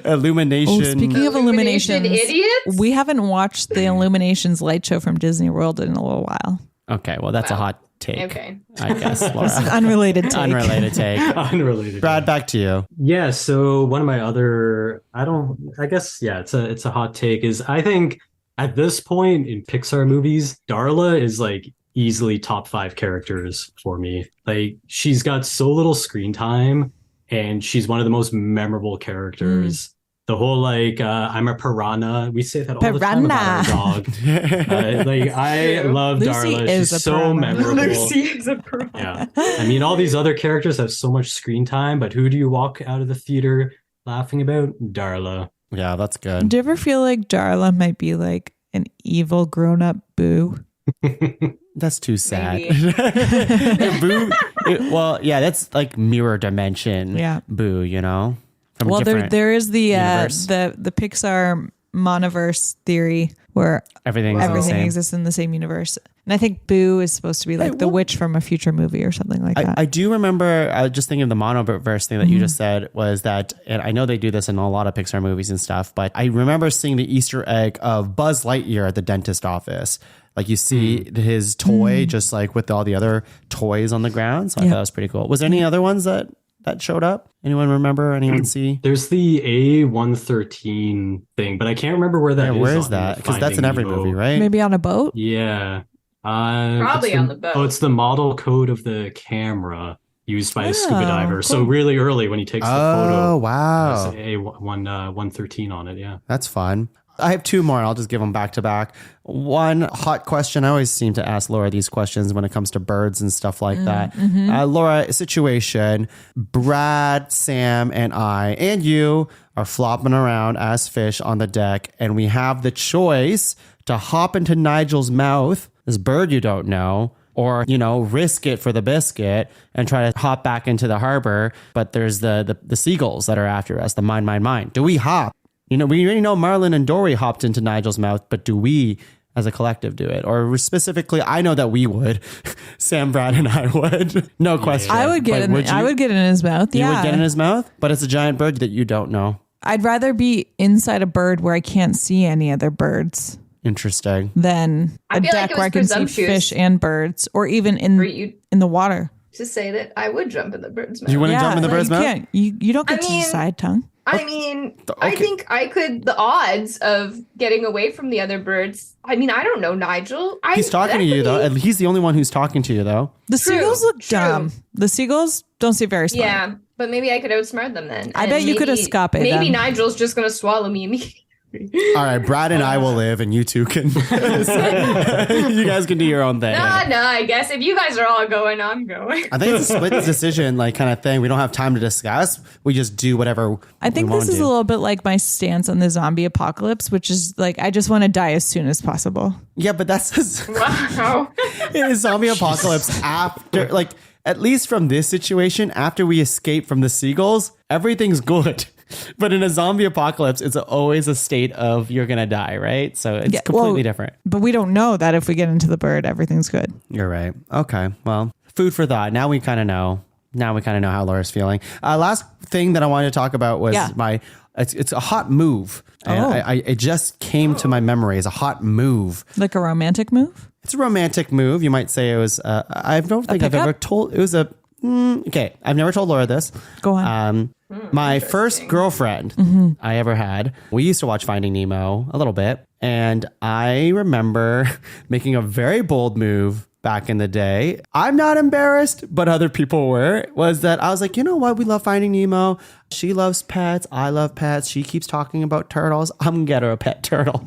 Illumination. Oh, speaking of Illuminations, idiots? we haven't watched the Illuminations light show from Disney World in a little while. Okay, well that's a hot take. Okay. I guess, Laura. Unrelated take. Unrelated take. Unrelated. Brad, back to you. Yeah, so one of my other it's a hot take is I think at this point in Pixar movies, Darla is like easily top 5 characters for me. Like she's got so little screen time and she's one of the most memorable characters. The whole I'm a piranha. We say that all the time about our dog. I love Lucy Darla. is She's a so piranha. memorable. Lucy is a piranha. Yeah. I mean, all these other characters have so much screen time, but who do you walk out of the theater laughing about? Darla. Yeah, that's good. Do you ever feel like Darla might be like an evil grown-up Boo? That's too sad. Maybe. Boo. That's like mirror dimension. Yeah. Boo. You know. From Well, there is the universe. the Pixar monoverse theory where everything exists in the same universe. And I think Boo is supposed to be like the witch from a future movie or something like that. I do remember, just thinking of the monoverse thing that you just said was that, and I know they do this in a lot of Pixar movies and stuff, but I remember seeing the Easter egg of Buzz Lightyear at the dentist office. Like you see his toy just like with all the other toys on the ground. So I thought that was pretty cool. Was there any other ones that showed up? Anyone remember? Anyone see? There's the A113 thing, but I can't remember where that is. Where is that? Because that's in every movie, right? Maybe on a boat? Yeah. Probably on the boat. Oh, it's the model code of the camera used by a scuba diver. cool. So really early when he takes the photo. Oh, wow. A113 on it, yeah. That's fun. I have 2 more and I'll just give them back to back. One hot question. I always seem to ask Laura these questions when it comes to birds and stuff like that. Laura, situation, Brad, Sam, and I, and you are flopping around as fish on the deck and we have the choice to hop into Nigel's mouth, this bird you don't know, or, risk it for the biscuit and try to hop back into the harbor. But there's the seagulls that are after us, the mine. Do we hop? We already know Marlon and Dory hopped into Nigel's mouth, but do we as a collective do it? Or specifically, I know that we would. Sam, Brad, and I would. No question. I would get in his mouth. You Yeah. would get in his mouth, but it's a giant bird that you don't know. I'd rather be inside a bird where I can't see any other birds Interesting. than I a feel like deck it where I was can see presumptuous fish and birds, or even For you in the water. to say that I would jump in the bird's mouth. You wouldn't jump in the like, bird's you mouth? can't. You don't get I to mean- decide, Tongue. I mean, Okay. I think I could. The odds of getting away from the other birds. I mean, I don't know, Nigel. He's talking to you, though. And he's the only one who's talking to you, though. The True, seagulls look true. dumb. The seagulls don't seem very smart. Yeah, but maybe I could outsmart them then. I And bet you could maybe- escape it, Maybe then. Nigel's just gonna swallow me immediately. All right, Brad and I will live, and you two can. You guys can do your own thing. No, I guess if you guys are all going, I'm going. I think it's a split decision, like kind of thing. We don't have time to discuss. We just do whatever. I think we this wanna is do. a little bit like my stance on the zombie apocalypse, which is like I just want to die as soon as possible. Yeah, but that's Wow. in a zombie apocalypse after, like, at least from this situation, after we escape from the seagulls, everything's good. But in a zombie apocalypse, it's always a state of you're gonna die, right? So it's Yeah, completely well, different. But we don't know that if we get into the bird, everything's good. You're right. Okay. Well, food for thought. Now we kind of know. Now we kind of know how Laura's feeling. Last thing that I wanted to talk about was Yeah. It's a hot move. And Oh. it just came to my memory as a hot move. Like a romantic move? It's a romantic move. You might say it was. I don't think I've pickup? ever told. It was a. Okay, I've never told Laura this. Go on. My first girlfriend I ever had. We used to watch Finding Nemo a little bit, and I remember making a very bold move back in the day. I'm not embarrassed, but other people were. Was that I was like, you know what? We love Finding Nemo. She loves pets. I love pets. She keeps talking about turtles. I'm gonna get her a pet turtle.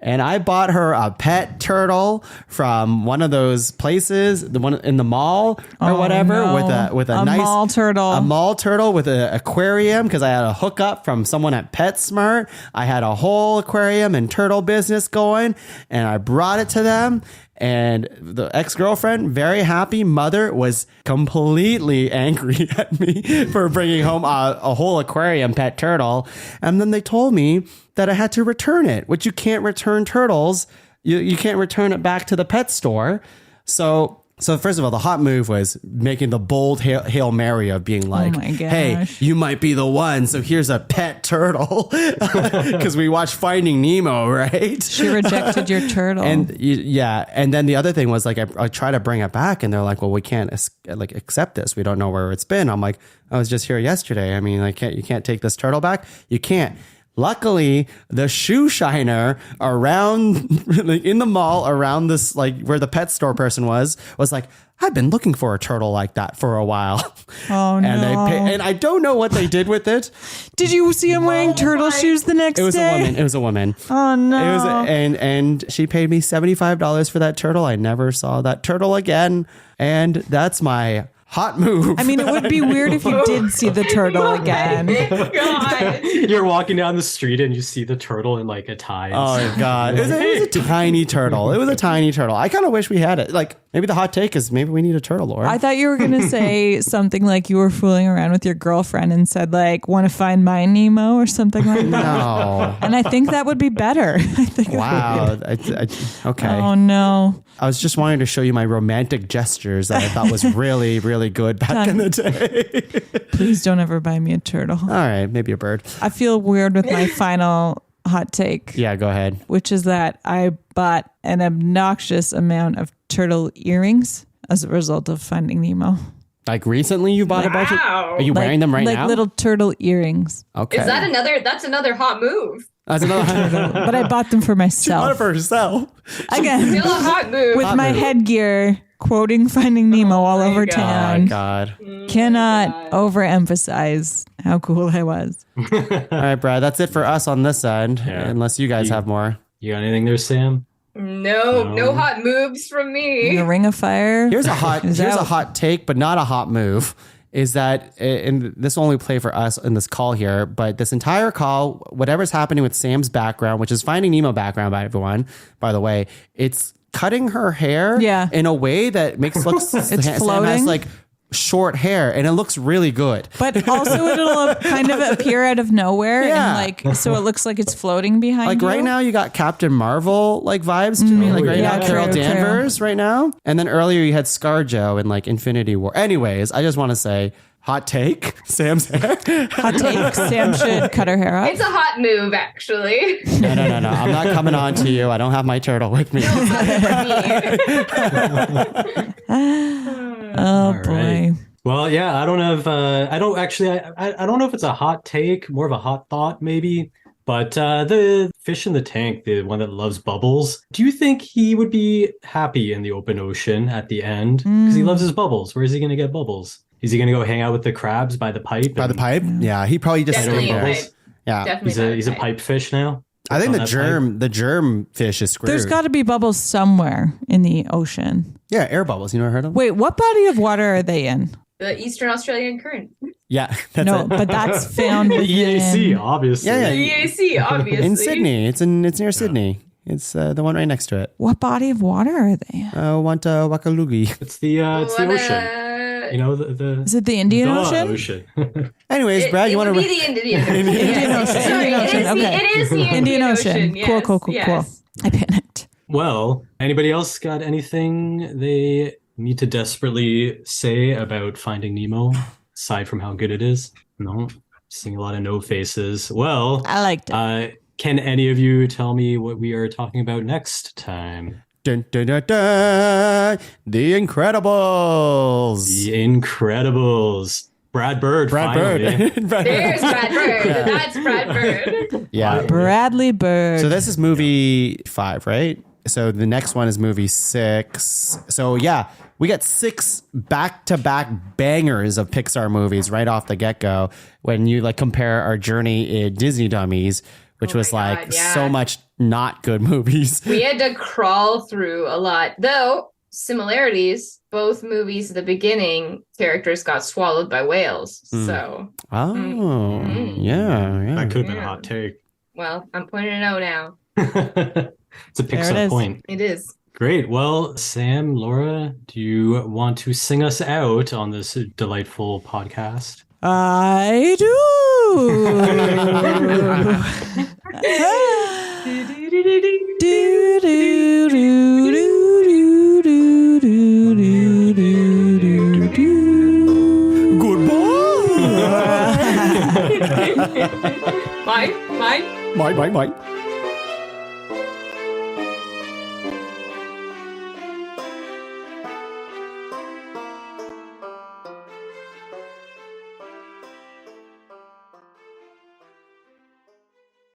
And I bought her a pet turtle from one of those places, the one in the mall or whatever, no. with a A nice mall turtle. a mall turtle with an aquarium because I had a hookup from someone at PetSmart. I had a whole aquarium and turtle business going, and I brought it to them. And the ex-girlfriend, very happy. Mother was completely angry at me for bringing home a whole aquarium pet turtle. And then they told me that I had to return it, which you can't return turtles. You can't return it back to the pet store. So first of all, the hot move was making the bold Hail Mary of being like, my gosh. hey, you might be the one. So here's a pet turtle. Because we watched Finding Nemo, right? She rejected your turtle. And and then the other thing was like I try to bring it back, and they're like, "Well, we can't accept this. We don't know where it's been." I'm like, "I was just here yesterday. I mean, you can't take this turtle back. You can't." Luckily, the shoe shiner around in the mall around this where the pet store person was like, I've been looking for a turtle like that for a while. Oh, and no. and I don't know what they did with it. Did you see him wearing turtle shoes the next day? It was a woman. Oh, no. It was, and she paid me $75 for that turtle. I never saw that turtle again. And that's my hot move. I mean, it would be weird if you did see the turtle again. God. You're walking down the street and you see the turtle in like a tie. Oh God! It was a tiny turtle. It was a tiny turtle. I kind of wish we had it. Like maybe the hot take is maybe we need a turtle, Laura. I thought you were going to say something like you were fooling around with your girlfriend and said like, want to find my Nemo or something like that. No. And I think that would be better. I think. Wow. Okay. Oh, no. I was just wanting to show you my romantic gestures that I thought was really, really good back in the day. Please don't ever buy me a turtle. All right, maybe a bird. I feel weird with my final hot take. Yeah, go ahead. Which is that I bought an obnoxious amount of turtle earrings as a result of Finding Nemo. Like recently, you bought a bunch of. Wow. Are you wearing them right now? Like little turtle earrings. Okay. Is that that's another hot move? That's another. But I bought them for myself. for herself. Again, Still a hot move. with my headgear, quoting Finding Nemo all over God. Oh town. God. Cannot overemphasize how cool I was. All right, Brad. That's it for us on this end. Yeah. Unless you guys have more. You got anything there, Sam? No hot moves from me. The Ring of Fire. Here's a hot take, but not a hot move. Is that, and this will only play for us in this call here, but this entire call, whatever's happening with Sam's background, which is Finding Nemo background by everyone, by the way, it's cutting her hair in a way that makes Sam has floating. like short hair, and it looks really good. But also it'll kind of appear out of nowhere and so it looks like it's floating behind Like you. right now, you got Captain Marvel like vibes to me. Like right yeah, now, Carol true. Danvers right now, and then earlier you had ScarJo in like Infinity War. Anyways, I just want to say Hot take, Sam's hair. Hot take, Sam should cut her hair off. It's a hot move, actually. No. I'm not coming on to you. I don't have my turtle with me. Oh boy. Right. Well, yeah, I don't have. I don't know if it's a hot take, more of a hot thought, maybe. But the fish in the tank, the one that loves bubbles, do you think he would be happy in the open ocean at the end? Because he loves his bubbles. Where is he going to get bubbles? Is he going to go hang out with the crabs by the pipe? By the pipe? Yeah, he probably just Definitely a bubbles. pipe. Yeah, Definitely He's a pipe fish now. I think On that the germ fish is screwed. There's got to be bubbles somewhere in the ocean. Yeah, air bubbles. You never heard of them? Wait, what body of water are they in? The Eastern Australian current. Yeah, that's No, it. but that's found The within... EAC, obviously. Yeah. The EAC, obviously. In Sydney. It's near Sydney. It's the one right next to it. What body of water are they in? Wakalugi. It's the ocean. You know, the Is it the Indian Ocean? Anyways, Brad, you want to to... be the Indian Ocean. Indian Yes. Ocean. Sorry, Indian Ocean. it is Okay. it is the Indian Ocean. Yes, Cool. yes. I panicked. Well, anybody else got anything they need to desperately say about Finding Nemo, aside from how good it is? No? Seeing a lot of no faces. Well, I liked it. can any of you tell me what we are talking about next time? Dun, dun, dun, dun. The Incredibles. The Incredibles. Brad Bird, finally. Bird. Brad There's Bird. Brad Bird. That's Brad Bird. Yeah. Bradley Bird. So this is movie 5, right? So the next one is movie 6. So yeah, we got 6 back-to-back bangers of Pixar movies right off the get-go. When you like compare our journey in Disney Dummies, which Oh was my like God, yeah. so much not good movies. We had to crawl through a lot. Though, similarities, both movies at the beginning, characters got swallowed by whales. So, Oh, yeah. That could have been a Yeah. hot take. well, I'm pointing it out now. It's a There it Pixar is. point. It is. Great. Well, Sam, Laura, do you want to sing us out on this delightful podcast? I do. Do, do, do, do, do, do, do, do, do, do. Goodbye. Mine? Bye.